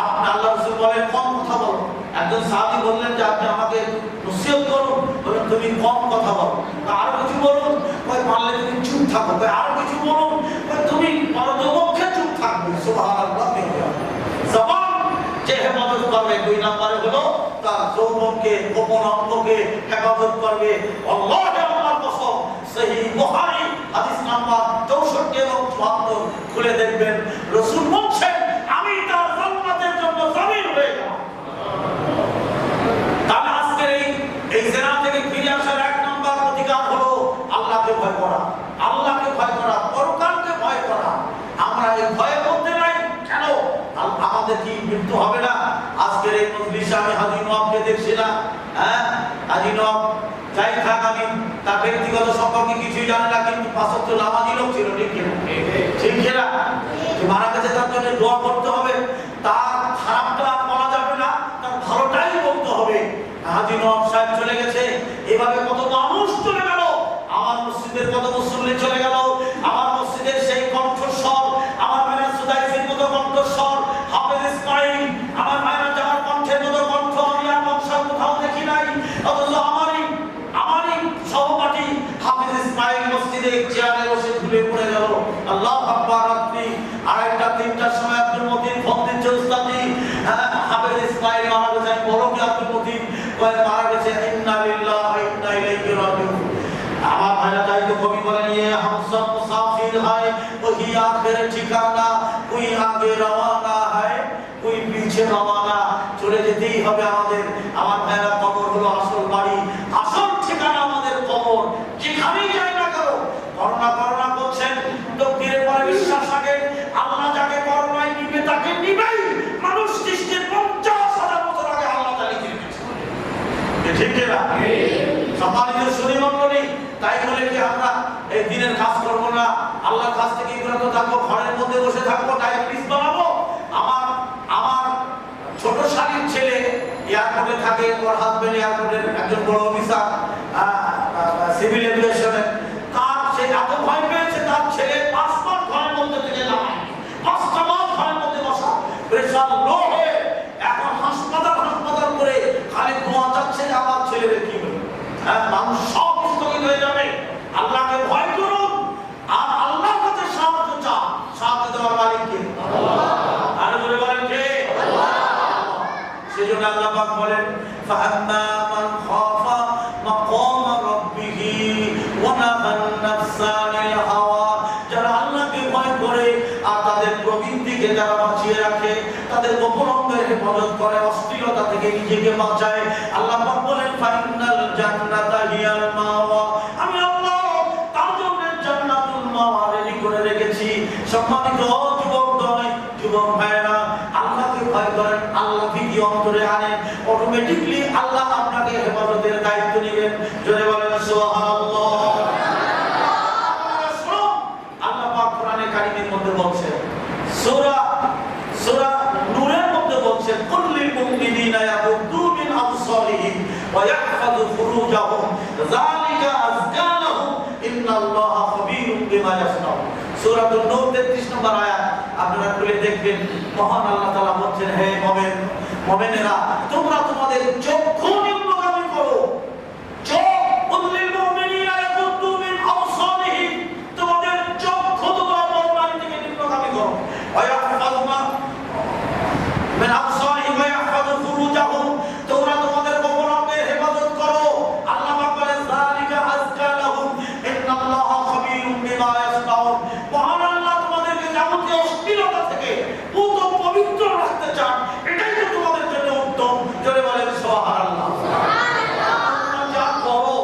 আপনি আল্লাহ রাসূল বলেন, কোন কথা বলো, একজন সাহাবী বললেন যে আপনি আমাকে নসিহত করুন। বললেন তুমি কম কথা বলো। আরো কিছু বলুন। কই পারলে তুমি চুপ থাকো। কই আরো কিছু বলুন। কই তুমি পরমপক্ষে চুপ থাকবে। সুবহানাল্লাহ। জবান যে হেফাজত করবে, 2 নম্বরে হলো তার যৌবনকে, গোপন অঙ্গকে হেফাজত করবে। আল্লাহর কসম, সহিহ বুখারী হাদিস নাম্বার 64 এবং 74 খুলে দেখবেন, রাসূল বলেন আমি তার জান্নাতের জন্য জামিন হয়ে গেলাম। তাহলে আজকের এই জেনা থেকে ফিরে আসার 1 নম্বর অধিকার হলো আল্লাহকে ভয় করা, আল্লাহকে ভয় করা, পরকালকে ভয় করা। আমরা এই ভয়ের মধ্যে নাই কেন? আমাদের কি মৃত্যু হবে না? আজকের এই মজলিসে আমি হাজী নওয়াবকে দেখছি না, হ্যাঁ হাজী নওয়াব যাই থাক, আমি তার ব্যক্তিগত সম্পর্কে কিছুই জানি না, কিন্তু 5 ওয়াক্ত নামাজি লোক ছিল, ঠিক কিনা? ঠিক কিনা? যে মারা গেছে তার জন্য দোয়া করতে হবে, তার খারাপটা বলা যাবে না, তার ভালোটাই বলতে হবে। হাজী নওয়াব সাহেব চলে গেছে, এভাবে কত মানুষ চলে গেল, আমার মসজিদের কত মুসল্লি চলে গেল, আমার মসজিদের সেই কণ্ঠস্বর, আমার মায়েরা সুদাইসির মতো কণ্ঠস্বর, হাফেজ ইসমাইল, আমার মায়েরা যাওয়ার কণ্ঠের মতো কণ্ঠ আমি আর বংশার কোথাও দেখি নাই। অথচ আমারই সহপাঠী হাফেজ ইসমাইল মসজিদে চেয়ারে বসে ঝুলে পড়ে গেল। আল্লাহু আকবার। রাত্রি 2:30 3টার সময় আব্দুল মতিন ফোন দিচ্ছে, উস্তাদি হাফেজ ইসমাইল মারা গেছে। বলো কি আব্দুল মতিন? কয় মারা গেছে। ইন্না লিল্লাহি ওয়া ইন্না ইলাইহি রাজিউন। আমার ভাইরা তাই তো কবি বলেন, ये हम सब मुसाफिर है वही आखिर ठिकाना, कोई आगे रवाना है कोई पीछे रवाना। চলে যেতেই হবে আমাদের। আমার ভাইরা কবর হলো আসল বাড়ি, আসল ঠিকানা আমাদের কবর। যেখানেই যাই না কেন করোনা করছেন, তকদিরের পরে বিশ্বাস রাখেন, আল্লাহ যাকে করোনায় নিবে তাকে নিবেই। মানুষ সৃষ্টির 50,000 বছর আগে আল্লাহ তাআলা লিখে রেখেছেন, ঠিক কিনা? সম্মানিত সুধী মণ্ডলী, তাই বলে কি আমরা এই দিনের কাজ করব না, আল্লাহর কাছ থেকে বিরত থাকবো, ঘরের মধ্যে বসে থাকবো, ডায়াবেটিস বানাবো? আমার ছোট শালীর ছেলে এয়ারপোর্টে থাকে, ওর হাজবেন্ড এয়ারপোর্টের একজন বড় অফিসার, সিভিল এভিয়েশনের। তার সে এত ভয় পেয়েছে, তার ছেলে 5 মাস ঘরের মধ্যে থেকে নামায়, 5টা মাস ঘরের মধ্যে বসা, প্রেশার লো হয়ে এখন হাসপাতাল করে খালি দোয়া যাচ্ছে যে আমার ছেলের কি হবে। মানুষ সব স্থগিত হয়ে যাবে। আল্লাহকে ভয় করুন আর আল্লাহর কাছে সাহায্য চান। সাহায্য দেওয়ার মালিক কে? আল্লাহ। আর বলে বলেন কে? আল্লাহ। সেজন্য আল্লাহ পাক বলেন, ফাআম্মা মান খাফা মাকাম রাব্বিহি ওয়া নাহান নাফসা আনিল হাওয়া। যারা আল্লাহকে ভয় করে আর তাদের প্রবৃত্তিকে যারা বাঁচিয়ে রাখে, তাদের গোপন অঙ্গের হেফাজত করে, অশ্লীলতা থেকে নিজেকে বাঁচায়, আল্লাহ পাক বলেন ফাইনাল জান্নাতা হিয়াল মাওয়া। আমি আল্লাহ তার জন্য জান্নাতুল মাওয়া রেডি করে রেখেছি। সম্মানিত যুবক ভাইরা, আল্লাহকে ভয় করেন, আল্লাহ ভীতি অন্তরে আনেন, অটোমেটিকলি আল্লাহ আপনাকে হেফাজতের দায়িত্ব নেবেন। জোরে বলেন সুবহানাল্লাহ। আল্লাহ পাক কোরআনে কারীমের মধ্যে বলছেন, সূরা নূরের মধ্যে বলছেন, কুল্লিল মুমিনিনা ইয়াগুদ্দু মিন আবসারিহিম ওয়া ইয়াহফাযু ফুরুজাহুম যালিকা আযকা লাহুম ইন্নাল্লাহা খাবীরুম বিমা ইয়াসনাউন। সূরাতুন নূর 33 নম্বর আয়াত আপনারা খুলে দেখবেন, মহান আল্লাহ তাআলা বলছেন, হে মুমিনেরা, তোমরা তোমাদের চক্ষু নিম্নগামী করো। কুল্লিল মুমিনিনা ইয়াগুদ্দু মিন আবসারিহিম, তোমাদের চক্ষু তোমরা বড়বাড়ি থেকে নিম্নগামী করো। ওয়া ইয়াহফাযুনা মিন আবসারিহিম ওয়া ইয়াহফাযু ফুরুজাহুম, তোমরা তোমাদের গোপন অঙ্গের হেফাজত করো। আল্লাহ পাক বলেন, যালিকা আযকা লাহুম ইন্নাল্লাহা খাবীরুম বিমা ইয়াসনাউন। মহান আল্লাহ তোমাদেরকে যাবতীয় অশ্লীলতা থেকে পুত পবিত্র রাখতে চান, এটাই তো তোমাদের জন্য উত্তম। জোরে বলেন সুবহানাল্লাহ। তোমরা যা করো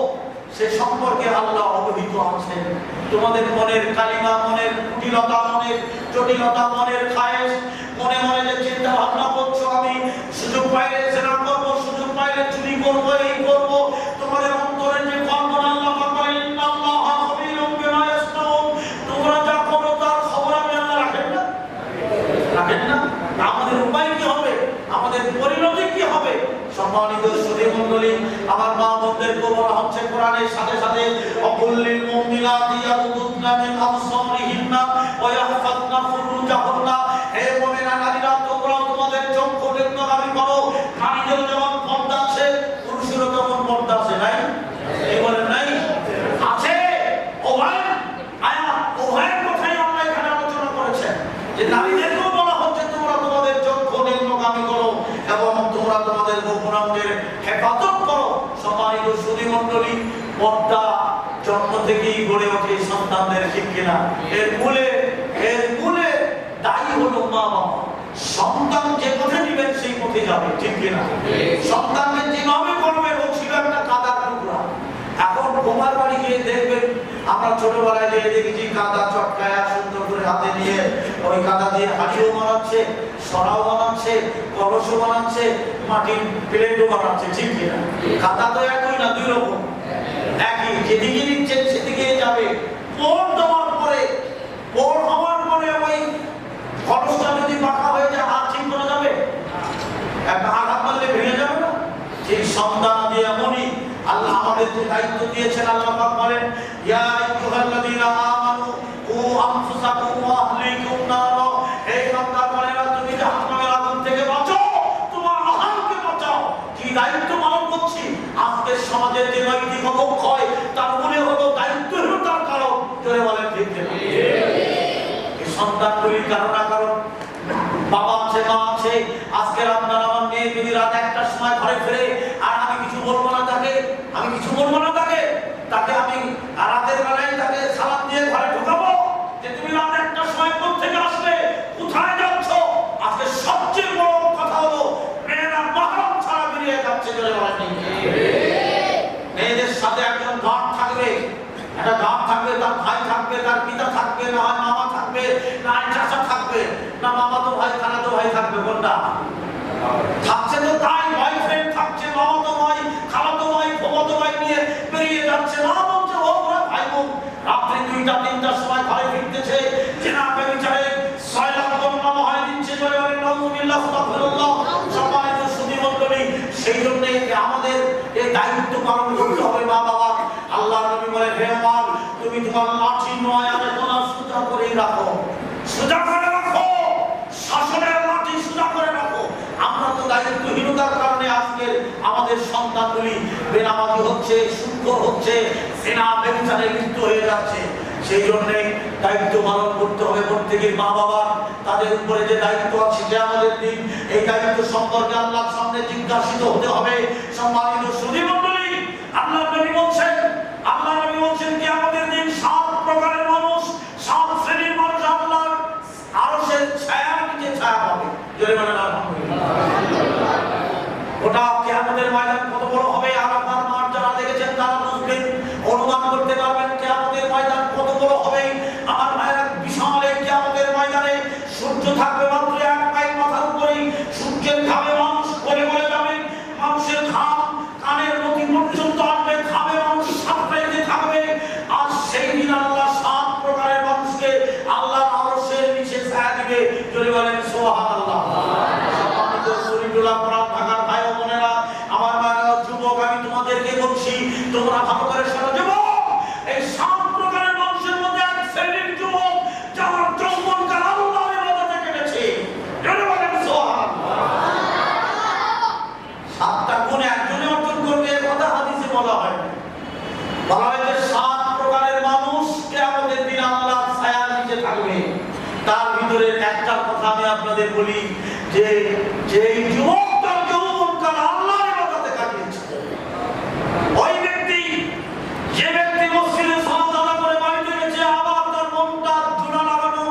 সে সম্পর্কে আল্লাহ অবহিত আছেন। তোমাদের মনের কালিমা, মনের কুটিলতা, মনের জটিলতা, মনের খায়েশ, মনে মনে যে চিন্তা ভাবনা করছো, আমি সুযোগ পাইলে জেনা করবো, সুযোগ পাইলে চুরি করবো, এই করবো, তোমাদের অন্তরের যে কল্পনা, আল্লাহ পাক বলেন, ইন্নাল্লাহা খাবীরুম বিমা ইয়াসনাউন। তোমরা যা করো তার খবর আমি আল্লাহ রাখেন না? রাখেন না? আমাদের উপায় কি হবে? আমাদের পরিণতি কি হবে? সম্মানিত সুধী মণ্ডলী, আমার মা বোনদেরকে বলা হচ্ছে কোরআনের সাথে সাথে, অকুল্লিল মুমিনাতি ইয়াগুদ্দুনা মিন আবসারিহিন্না ওয়া ইয়াহফাযনা ফুরুজাহুন্না। হে মুমিনা নারীরা, তোমরাও তোমাদের চক্ষু নিম্নগামী করো। নারীদের চিন্তা জন্ম থেকেই গড়ে ওঠে সন্তানদের, ঠিক কিনা? এর মূলে দায়ী হলো মা বাবা। সন্তান যে পথে নিবেন সেই পথে যাবে, ঠিক কিনা? সন্তানকে যেভাবে করবেন ও ছিল একটা কাদার টুকরা। এখন বোমার বাড়ি গিয়ে দেখবেন, আমরা ছোটবেলায় যে দেখেছি কাদা চটকায়া সুন্দর করে হাতে নিয়ে ওই কাদা দিয়ে হাঁড়িও বানাচ্ছে, সরাও বানাচ্ছে, কলসও বানাচ্ছে, মাটির প্লেটও বানাচ্ছে, ঠিক কিনা? কাদা তো একই না, দুই রকম। একই, যেদিকে নিচ্ছেন সেদিকে যাবে। পোড় দেওয়ার পরে, পোড় হওয়ার পরে ওই কলসটা যদি পাকা হয়ে যায় হাত ঠিক করা যাবে? একটা আঘাত মারলে ভেঙে যাবে না? ঠিক সন্তান দিয়ে এমনই আল্লাহ আমাদের যে দায়িত্ব দিয়েছেন, আল্লাহ পাক বলেন, ইয়া আইয়ুহাল্লাযীনা আমানু কু আনফুসাকুম ওয়া আহলিকুম নার। হে বান্দাগণেরা, তুমি জাহান্নামের আগুন থেকে বাঁচো, তোমার আহালকে বাঁচাও। কি দায়িত্ব পালন করছি? আজকের সমাজের যে নৈতিক অবক্ষয়, তার মূলে হলো দায়িত্বহীনতার কারণ। জোরে বলেন, ঠিক কিনা? এই সন্তানগুলির কারণ বাবা আছে, মা আছে। আজকের আপনার আমার মেয়ে যদি রাত 1টার সময় ঘরে ফিরে আর আমি কিছু বলবো না তাকে, তাকে আমি রাতের বেলায় তাকে সালাম দিয়ে ঘরে ঢোকাবো যে তুমি রাত 1টার সময় কোথা থেকে আসলে, কোথায় যাচ্ছ? আজকে সবচেয়ে বড় কথা হলো মেয়েরা মাহরম ছাড়া বেরিয়ে যাচ্ছে। জোরে বলেন, মেয়েদের সাথে একজন গার্ড থাকবে, একটা গার্ড থাকবে, তার ভাই থাকবে, তার পিতা থাকবে, না হয় মামা থাকবে, না হয় চাচা থাকবে, না মামাতো ভাই খালাতো ভাই থাকবে। কোনটা থাকছে? তো তাই বয়ফ্রেন্ড থাকছে, মামাতো ভাই, খালাতো ভাই, ফুফাতো ভাই নিয়ে বেরিয়ে যাচ্ছে। না বলছে ও ওরা ভাই বোন রাত্রি 2টা 3টার সময় ঘরে ফিরতেছে, জেনা ব্যভিচারে 6 লাখ বর্ণনা হয় দিচ্ছে। জয় বলেন নাউযুবিল্লাহ, আস্তাগফিরুল্লাহ। সম্মানিত সুধী মণ্ডলী, সেই জন্য আমাদের এই দায়িত্ব পালন করতে হবে মা বাবা। আল্লাহ নবী বলেন, হে আমার, তুমি তোমার লাঠি নয় আর তোমার সোজা করে রাখো, সোজা করে রাখো, শাসনের লাঠি সোজা করে রাখো। আমরা তো দায়িত্বহীনতার কারণে আজকে আমাদের সন্তানগুলি বেনামাজি হচ্ছে, সুদখোর হচ্ছে, জেনা ব্যভিচারে লিপ্ত হয়ে যাচ্ছে। সেই জন্য দায়িত্ব পালন করতে হবে প্রত্যেকের মা বাবার। তাদের উপরে যে দায়িত্ব আছে কিয়ামতের দিন, এই দায়িত্ব সম্পর্কে আল্লাহর সামনে জিজ্ঞাসিত হতে হবে। সম্মানিত সুধী মণ্ডলী, আল্লাহ নবী বলছেন কিয়ামতের দিন 7 প্রকারের মানুষ, 7 শ্রেণীর মানুষ আল্লাহর আরশের ছায়ার নিচে ছায়া পাবে। জোরে বলেন আলহামদুলিল্লাহ। ওটা কিয়ামতের ময়দান কত বড় হবে, আরাফার মাঠ যারা দেখেছেন তারা বুঝবেন, অনুমান করতে পারবেন কিয়ামতের ময়দান কত বড় হবে। আমার ভাইরা, বিশাল এই কিয়ামতের ময়দানে সূর্য থাকবে মাত্র 1 মাইল মাথার উপরেই। সূর্যের ঘামে মানুষ গলে গলে যাবে, মানুষের ঘাম কানের নথি পর্যন্ত আসবে, ঘামে মানুষ সাঁতরাইতে থাকবে। আর সেই দিন আল্লাহ 7 প্রকারের মানুষকে আল্লাহর আরশের নিচে ছায়া দিবে। জোরে বলেন সুবহানাল্লাহ। সম্মানিত শরীফুল্লাহ কোরআন ঢাকার ভাই ও বোনেরা, আমার ভাইরা, যুবক, আমি তোমাদেরকে বলছি, তোমরা ভালো করে শোনো। যুবক, এই 7 প্রকারের মানুষের মধ্যে এক শ্রেণীর যুবক যারা যৌবনকাল আল্লাহর ইবাদতে কেটেছে। জোরে বলেন সুবহানাল্লাহ। 7টা গুণ একজনে অর্জন করবে, এই কথা হাদিসে বলা হয়। বলা হয় যে 7 প্রকারের মানুষ কিয়ামতের দিন আল্লাহর ছায়ার নিচে থাকবে। তার ভিতরে একটা কথা আমি আপনাদের বলি, যে যেই যুবক তার যৌবনকাল আল্লাহর ইবাদতে কাটিয়েছে, ওই ব্যক্তি, যে ব্যক্তি মসজিদে সালাত আদায় করে বাড়িতে গেছে, আবার তার মনটা জোড়া লাগানো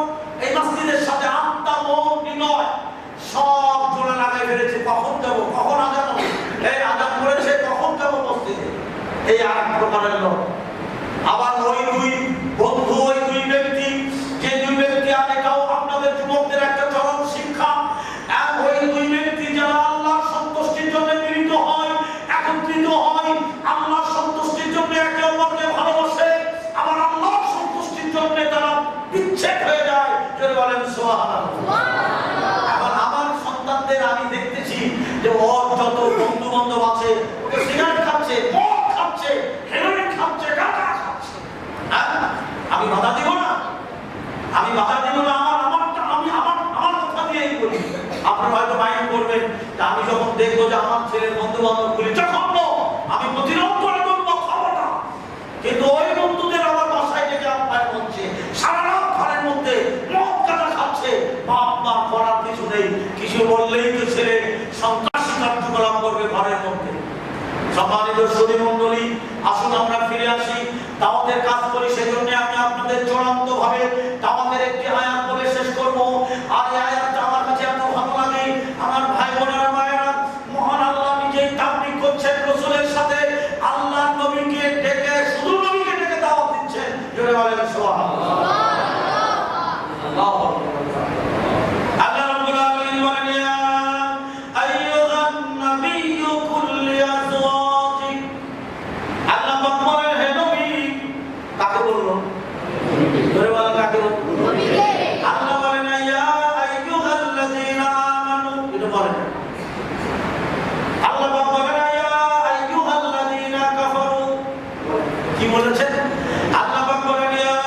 এই মসজিদের সাথে, আত্মা মন হৃদয় সব জোড়া লাগাই ফেলেছে। কখন যাব, কখন আজান হবে, এই আজান করেছে কখন যাব মসজিদে, এই আর এক প্রকারের লোক। আবার ওই 2 বন্ধু, ওই 2 ব্যক্তি, যে 2 ব্যক্তি, আর এটাও আপনাদের যুবকদের একটা চরম শিক্ষা, ওই 2 ব্যক্তি যারা আল্লাহর সন্তুষ্টির জন্য মিলিত হয়, একত্রিত হয়, আল্লাহর সন্তুষ্টির জন্য একে অপরকে ভালোবাসে, আবার আল্লাহর সন্তুষ্টির জন্য তারা বিচ্ছেদ হয়ে যায়। জোরে বলেন সুবহানাল্লাহ। এখন আমার সন্তানদের আমি দেখতেছি যে ওর যত বন্ধু বান্ধব আছে, সিগারেট খাচ্ছে, মদ খাচ্ছে, হেরোইন খাচ্ছে, গাঁজা খাচ্ছে। আমি বাধা দিব না, আমি বাধা দিব না। আমার কথা দিয়েই বলি। আপনারা হয়তো মাইন্ড করবেন যে আমি যখন দেখবো যে আমার ছেলের বন্ধু বান্ধব গুলি যখন আমি প্রতিরোধ করে দেবো, খাবো না। কিন্তু ওই বন্ধুদের আমার বাসায় ডেকে আপ্যায়ন করছে, সারা রাত ঘরের মধ্যে মদ গাঁজা খাচ্ছে, বাপ মা করার কিছু নেই। কিছু বললেই তো ছেলে সন্ত্রাসী কার্যকলাপ করবে ঘরের মধ্যে। সম্মানিত সুধী মণ্ডলী, আসুন আমরা ফিরে আসি দাওয়াতের কাজ করি, সেজন্য আমি আপনাদের চূড়ান্ত ভাবে দাওয়াতের একটি আয়াত বলে শেষ করব। আর এই আয়াতটা আমার কাছে এত ভালো লাগে, আমার ভাই বোনেরা মায়েরা, মহান আল্লাহ নিজেই তাবলীগ করছেন রাসূলের সাথে, আল্লাহ নবীকে ডেকে, শুধু নবীকে ডেকে দাওয়াত দিচ্ছেন। জোরে বলেন সুবহানাল্লাহ। আল্লাহু আকবার। আল্লাহ রাব্বুল আলামিন বলেন, ইয়া আইয়ুহান নাবিয়্যু কুল লিআজওয়াজিক। আল্লাহ বলেন, হে নবী, কাকে বলল? জোরে বলেন, কাকে বলল? নবীকে। আল্লাহ বলেন, ইয়া আইয়ুহাল্লাযীনা আমানু, এটা বলেন। আল্লাহ বলেন, ইয়া আইয়ুহাল্লাযীনা কাফারু, কি বলেছেন? আল্লাহ বলেন, ইয়া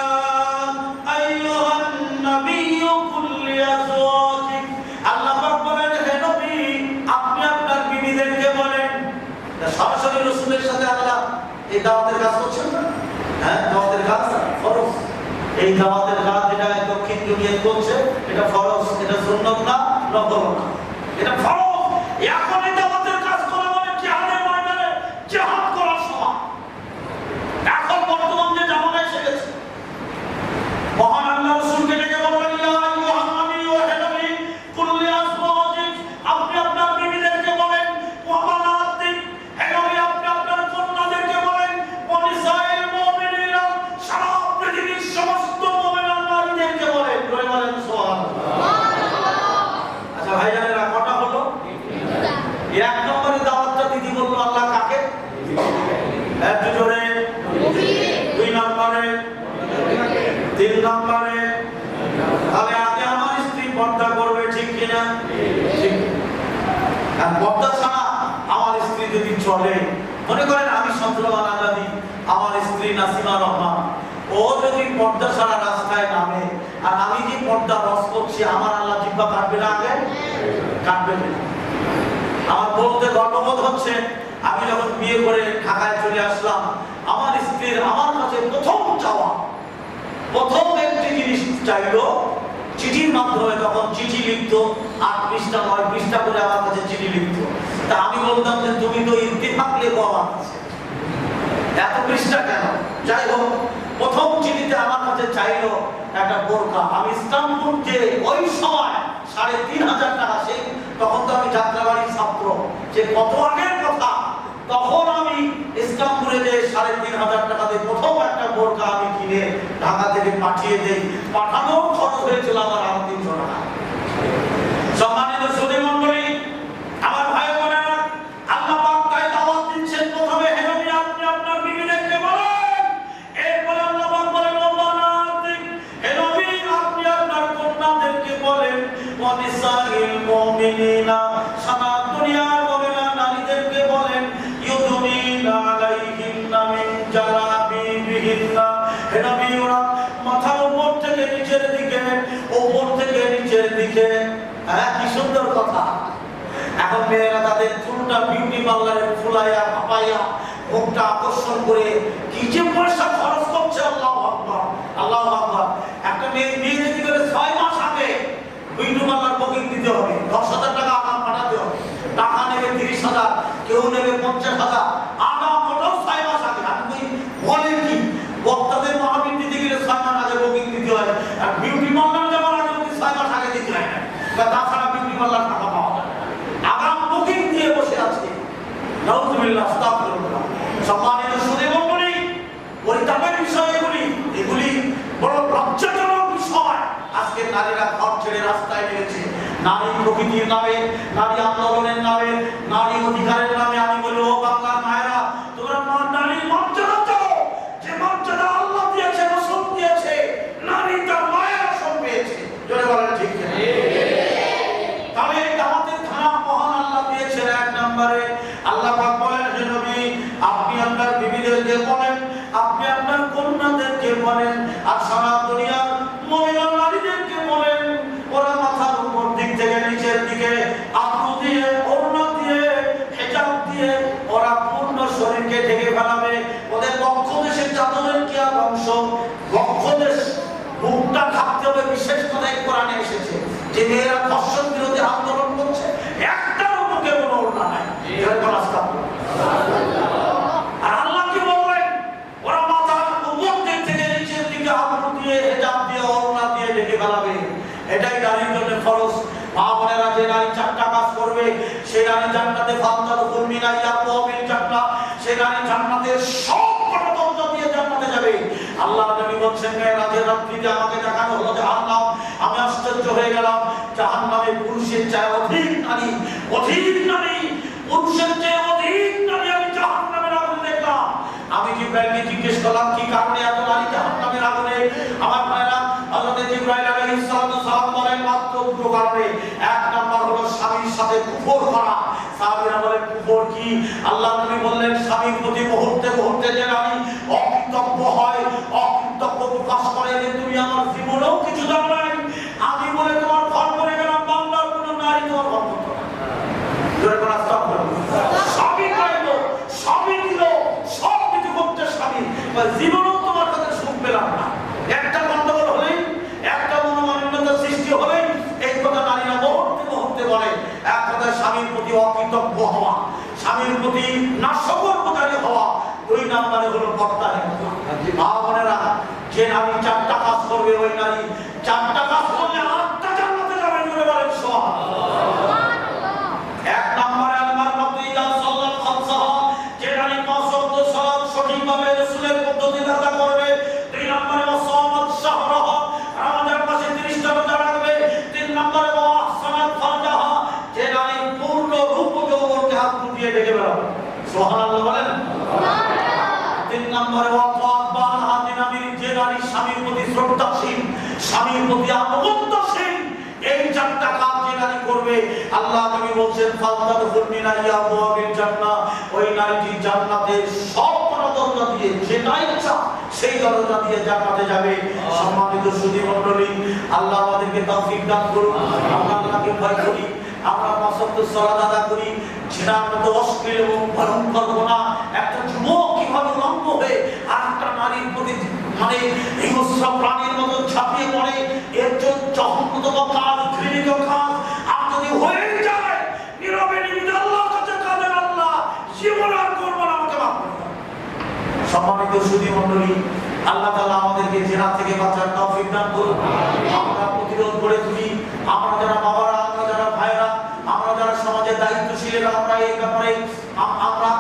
আইয়ুহান নাবিয়্যু কুল লিআজওয়াজিক। আল্লাহ বলেন, হে নবী, আপনি আপনার বিবিদেরকে বলেন। সরাসরি রাসূলের সাথে আল্লাহ এই দাওয়াতের কাজ করছেন না? হ্যাঁ, দাওয়াতের কাজ ফরজ। এই দাওয়াতের কাজ যেটা দক্ষিণ দুনিয়ায় করছে, এটা ফরজ, এটা সুন্নাত না, নফল না, এটা ফরজ। এখন এই দাওয়াতের কাজ করা মানে জিহাদের ময়দানে জিহাদ করার সময়। এখন বর্তমান যে জামানা এসে গেছে, মহান আল্লাহ রাসূলকে ডেকে বললেন, ইয়া আইয়ুহান নাবিয়্যু, হে নবী, কুল লিআজওয়াজিক, আপনি আপনার বিবিদেরকে বলেন, ওয়া বানাতিক, হে নবী, আপনি আপনার কন্যাদেরকে বলেন, ওয়া নিসাইল মুমিনিনা, সারা পৃথিবীর সমস্ত মুমিন নারীদেরকে বলেন। জোরে বলেন সুবহানাল্লাহ। আচ্ছা ভাইজানেরা, কটা হলো? এক নম্বরে দাওয়াতটা দিদি বলল, আল্লাহ কাকে? একটু জোরে। দুই নম্বরে, তিন নম্বরে, তাহলে আগে আমার স্ত্রী পর্দা করবে, ঠিক কিনা? ঠিক। আর পর্দা ছাড়া আমার স্ত্রী যদি চলে, মনে করেন আমি সন্ত্রমান আজাদি, আমার স্ত্রী নাসিমা রহমান, ও যদি পর্দা ছাড়া রাস্তায় নামে, আর আমি যে পর্দা রস করছি, আমার আল্লাহ জিহ্বা কাটবে না? আগে কাটবে না। আমার বলতে গর্ববোধ হচ্ছে, আমি যখন বিয়ে করে ঢাকায় চলে আসলাম, আমার স্ত্রীর আমার কাছে প্রথম চাওয়া, প্রথম একটি জিনিস চাইলো, চিঠির মাধ্যমে, তখন চিঠি লিখতো, 8 পৃষ্ঠা 9 পৃষ্ঠা করে আমার কাছে চিঠি লিখতো। তা আমি বলতাম যে তুমি তো ইত্তেফাক লেখো আমার কাছে, এত পৃষ্ঠা কেন? যাই হোক, প্রথম চিঠিতে আমার কাছে চাইলো একটা বোরকা। আমি ইস্তাম্বুল যে ওই সময় 3500 টাকা, সেই তখন তো আমি যাত্রাবাড়ির ছাত্র, যে কত আগের কথা, তখন আমি ইস্তাম্বুলে যে 3500 টাকা দিয়ে প্রথম একটা বোরকা আমি কিনে ঢাকা থেকে পাঠিয়ে দেই। পাঠানোর খরচ হয়েছিল আমার 300 টাকা। সম্মানিত সুধী মণ্ডলী, আমার ভাই বোনেরা, আল্লাহ পাক তাই দাওয়াত দিচ্ছেন, প্রথমে হে নবী, আপনি আপনার বিবিদেরকে বলেন। এরপরে আল্লাহ পাক বলেন, ও বানাতিক, হে নবী, আপনি আপনার কন্যাদেরকে বলেন, ওয়া নিসাইল মুমিনিনা, সারা দুনিয়ার মুমিনা নারীদেরকে বলেন, ইউদনিনা আলাইহিন্না মিন জালাবিবিহিন্না, হে নবী, ওরা মাথার উপর থেকে নিচের দিকে, উপর থেকে নিচের দিকে। হ্যাঁ, কি সুন্দর কথা। এখন মেয়েরা তাদের চুলটা বিউটি পার্লারে ফুলাইয়া পাপাইয়া মুখটা আকর্ষণ করে কি যে পয়সা খরচ করছে, আল্লাহু আকবার, আল্লাহু আকবার। একটা মেয়ে বিয়ে দিতে গেলে 6 মাস আগে বিউটি পার্লার বুকিং দিতে হবে, 10,000 টাকা আগাম পাঠাতে হবে। টাকা নেবে 30,000, কেউ নেবে 50,000, আগাম ওটাও 6 মাস আগে। আপনি বলেন কি, বক্তাদের মাহফিল দিতে গেলে 6 মাস আগে বুকিং দিতে হয়, আর বিউটি পার্লার যাওয়ার আগে 6 মাস আগে দিতে হয় না, বা তাছাড়া বিউটি পার্লার টাকা পাওয়া যায় না। আগাম বুকিং দিয়ে বসে আছে। নাউযুবিল্লাহ, আস্তাগফিরুল্লাহ। সম্মানিত সুধী মণ্ডলী, পরিতাপের বিষয় এগুলি বড় লজ্জাজনক বিষয়। আজকে নারীরা ঘর ছেড়ে রাস্তায় নেমেছে, নারী প্রকৃতির নামে, নারী আন্দোলনের নামে, নারী অধিকারের নামে। আমি বলি, ও বাংলার মায়েরা, তোমরা নারীর মর্যাদা দাও, যে মর্যাদা আল্লাহ দিয়েছে, রাসূল দিয়েছে। নারী তার মায়ের আসন পেয়েছে। জোরে বলেন, ঠিক না? তাহলে এই দাওয়াতের ধারা মহান আল্লাহ দিয়েছেন। 1 নম্বরে আল্লাহ পাক বলেন, হে নবী, আপনি আপনার বিবিদেরকে বলেন, আপনি আপনার কন্যাদেরকে বলেন, আর সারা দুনিয়ার মুমিনা নারীদেরকে বলেন, ওরা মাথার উপর দিক থেকে নিচের দিকে আবরু দিয়ে, ওড়না দিয়ে, হিজাব দিয়ে ওরা পূর্ণ শরীরকে ঢেকে ফেলাবে। ওদের বক্ষদেশের চাদরের কি আর অংশ, বক্ষদেশ মুখটা ঢাকতে হবে। বিশেষ কথাই কোরআনে এসেছে যে মেয়েরা ধর্ষণ বিরোধী আন্দোলন করছে, একটার মুখে কোনো ওড়না নাই। আর আল্লাহ কি বললেন, ওরা মাথার জান্নাতে ফাতাদখুল মিন আবওয়াবিল জান্নাহ, সে নারী জান্নাতের সবকটা দরজা দিয়ে জান্নাতে যাবে। আল্লাহর নবী বলেন মেরাজের রাত্রিতে আমাকে দেখানো হলো জাহান্নাম, আমি আশ্চর্য হয়ে গেলাম। জাহান্নামে পুরুষের চেয়ে অধিক নারী, পুরুষের চেয়ে অধিক নারী আমি জাহান্নামের আগুনে দেখলাম। আমি জিবরাইলকে জিজ্ঞেস করলাম কি কারণে এত নারী জাহান্নামের আগুনে? আমার ভাইরা, হযরত জিবরাইল আলাইহিস সালাম বলেন মাত্র দুটো কারণে। এক নাম্বার হলো স্বামীর সাথে কুফর করা। সাহাবীরা বলেন কুফর কি? আল্লাহ নবী বললেন স্বামীর প্রতি মুহূর্তে মুহূর্তে যে নারী অকৃতজ্ঞ হয়, অকৃতজ্ঞ প্রকাশ করে যে তুমি আমার জীবনেও কিছু দাও নাই, আমি বলে তোমার ঘর করে গেলাম, বাংলার কোনো নারী তোমার ঘর করতো না। জোরে করে আস্তাগফিরুল্লাহ। স্বামী পাইলো, স্বামী দিল, সব কিছু করতে স্বামী, জীবনেও তোমার কাছে সুখ পেলাম না। একটা গন্ডগোল হলেই, একটা মনোমালিন্যতার সৃষ্টি হলেই এই কথা নারীরা মুহূর্তে মুহূর্তে বলে। এক কথায় স্বামীর প্রতি অকৃতজ্ঞ হওয়া, স্বামীর প্রতি নাশকর্মকারী হওয়া। দুই নম্বরে হলো পর্দাহীনতা। মা বোনেরা, যে নারী চারটা কাজ করবে, ওই নারী চারটা কাজ করলে আটটা জান্নাতে যাবে। বলে বলেন সুবহানাল্লাহ। এক নম্বরে আল্লাহর নবী সাল্লাল্লাহু আলাইহি ওয়াসাল্লাম, যে নারী পাঁচ ওয়াক্ত সালাত সঠিকভাবে রাসূলের পদ্ধতিতে আদা করবে। দুই নম্বরে ওয়াসামাত শাহরাহা, রমজান মাসে 30টা রোজা রাখবে। তিন নম্বরে ওয়াহসানাত ফারজাহা, যে নারী পূর্ণ রূপ যৌবনকে হাত দিয়ে ঢেকে বেড়াবে। সুবহানাল্লাহ বলেন। তিন নম্বরে যে নারী স্বামীর প্রতি শ্রদ্ধাশীল, স্বামীর প্রতি আনুগত্যশীল। এই চারটা কাজ যে নারী করবে, আল্লাহ নবী বলেন ফাতাদখুল মিন আবওয়াবিল জান্নাহ, ওই নারীটি জান্নাতের সবকটা দরজা দিয়ে যেটা ইচ্ছা সেই দরজা দিয়ে জান্নাতে যাবে। সম্মানিত সুধী মণ্ডলী, আল্লাহ আমাদেরকে তৌফিক দান করুন। আমরা আল্লাহকে ভয় করি, আমরা পাঁচ ওয়াক্ত সালাত আদা করি। জিনার মতো অশ্লীল এবং ভয়ঙ্কর গুনাহ একটা যুবক কিভাবে লম্ব হয়ে আরেকটা নারীর প্রতি হিংস্র প্রাণীর মতো ঝাঁপিয়ে পড়ে, এর জন্য জঘন্যতম কাজ, ঘৃণিত কাজ আর যদি হয়ে যায়, নীরবে নিবিড় আল্লাহর কাছে কাঁদেন, আল্লাহ জীবন আর করবো না, আমাকে মাফ করুন। সম্মানিত সুধী মণ্ডলী, আল্লাহ তাআলা আমাদেরকে জিনা থেকে বাঁচার তৌফিক দান করুন। আমরা প্রতিরোধ গড়ে তুলি। আমরা যারা বাবারা, আমরা যারা ভাইরা, আমরা যারা সমাজের দায়িত্বশীল, আমরা এই ব্যাপারে আমরা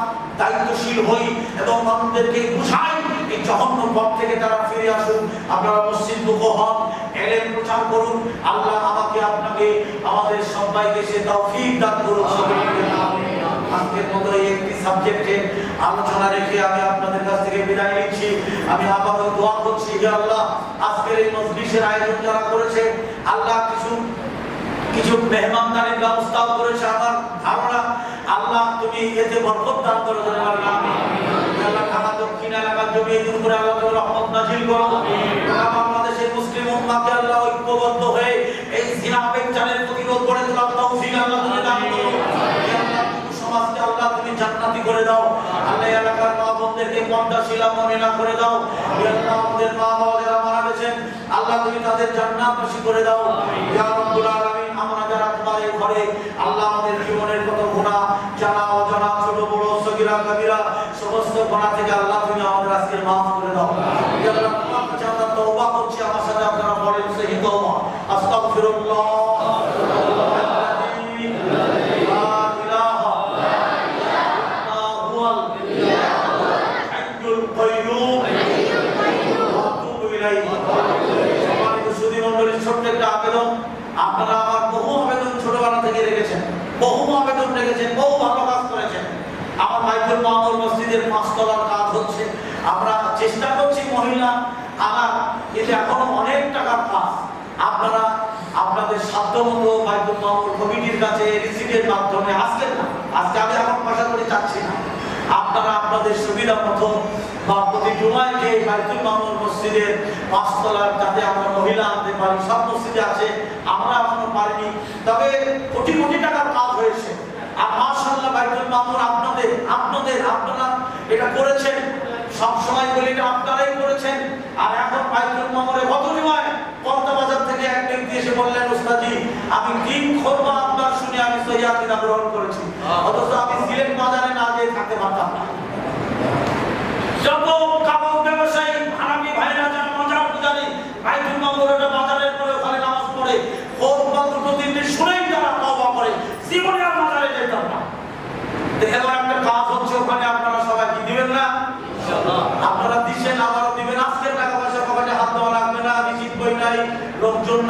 দায়িত্বশীল হই এবং মানুষদেরকে বুঝাই এই জঘন্য পথ থেকে তারা ফিরে আসুন। আপনারা মসজিদ মুখ হন, এলেম প্রচার করুন। আল্লাহ আমাকে, আপনাকে, আমাদের সবাইকে সে তৌফিক দান করুন। আজকের মতো এই একটি সাবজেক্টে আলোচনা রেখে আমি আপনাদের কাছ থেকে বিদায় নিচ্ছি। আমি আবারও দোয়া করছি, হে আল্লাহ, আজকের এই মজলিসের আয়োজন যারা করেছে, আল্লাহ কিছু মেহমানদারির ব্যবস্থাও করেছে। আমার ধারণা আল্লাহ তুমি এতে বরকত দান করো। আল্লাহ ঢাকা দক্ষিণ এলাকার জমি দূর করে আল্লাহ তুমি রহমত নাজিল করো। বাংলাদেশের মুসলিম উম্মাহকে আল্লাহ ঐক্যবদ্ধ হয়ে এই জিনা বেচারের প্রতিরোধ করে তোলার তৌফিক আল্লাহ তুমি দান করো। সমাজকে আল্লাহ তুমি জান্নাতি করে দাও। আল্লাহ এলাকার মা বোনদেরকে পর্দাশীল মুমিনা করে দাও। আল্লাহ আমাদের মা বাবা যারা মারা গেছেন, আল্লাহ তুমি তাদের জান্নাতবাসী করে দাও। ইয়া রাব্বুল আলামিন, আমরা যারা তোমার এই ঘরে, আল্লাহ আমাদের জীবনের কত গুনাহ, জানা অজানা, ছোট বড়, সগীরা কবিরা, সমস্ত গুনাহ থেকে আল্লাহ তুমি আমাদের আজকে মাফ করে দাও। ইয়া আল্লাহ, তোমার কাছে আমরা তওবা করছি। আমার সাথে আপনারা বলেন সহি তওবা, আস্তাগফিরুল্লাহ আপনারা আমার বহু আবেদন ছোটবেলা থেকে রেখেছেন, বহু আবেদন রেখেছেন, বহু ভালো কাজ করেছেন। আমার বাইতুল মামুর মসজিদের 5 তলার কাজ হচ্ছে। আমরা চেষ্টা করছি মহিলা আমার, কিন্তু এখনো অনেক টাকার কাজ। আপনারা আপনাদের সাধ্যমতো বাইতুল মামুর কমিটির কাছে রিসিটের মাধ্যমে আসলেন না। আজকে আমি এখন পয়সা করে চাচ্ছি না, আপনারা আপনাদের সুবিধা মতো বা প্রতি জুমায় যে বাইতুল মামুর মসজিদের 5 তলার যাতে আমরা মহিলা আনতে পারি, সব মসজিদে আছে, আমরা এখনো পারিনি। তবে কোটি কোটি টাকার কাজ হয়েছে। আর মাশাআল্লাহ বাইতুল মামুর আপনারা এটা করেছেন। সব সময় বলি এটা আপনারাই করেছেন। আর এখন বাইতুল মামুরে গত জুমায় কলতা বাজার থেকে এক ব্যক্তি এসে বললেন, ওস্তাদজি আমি দিন খুতবা আপনার শুনে আমি সহিহ আকীদা গ্রহণ করেছি, অথচ আমি সিলেট বাজারে না যেয়ে থাকতে পারতাম না। যত কাপড় ব্যবসায়ী হারামি ভাইরা যারা মজার পূজারি বাইতুল মামুর বাজারের পরে ওখানে নামাজ পড়ে খুতবা দুটো তিনটে শুনেই তারা তওবা করে, জীবনে আর বাজারে যেতাম না। লোকজন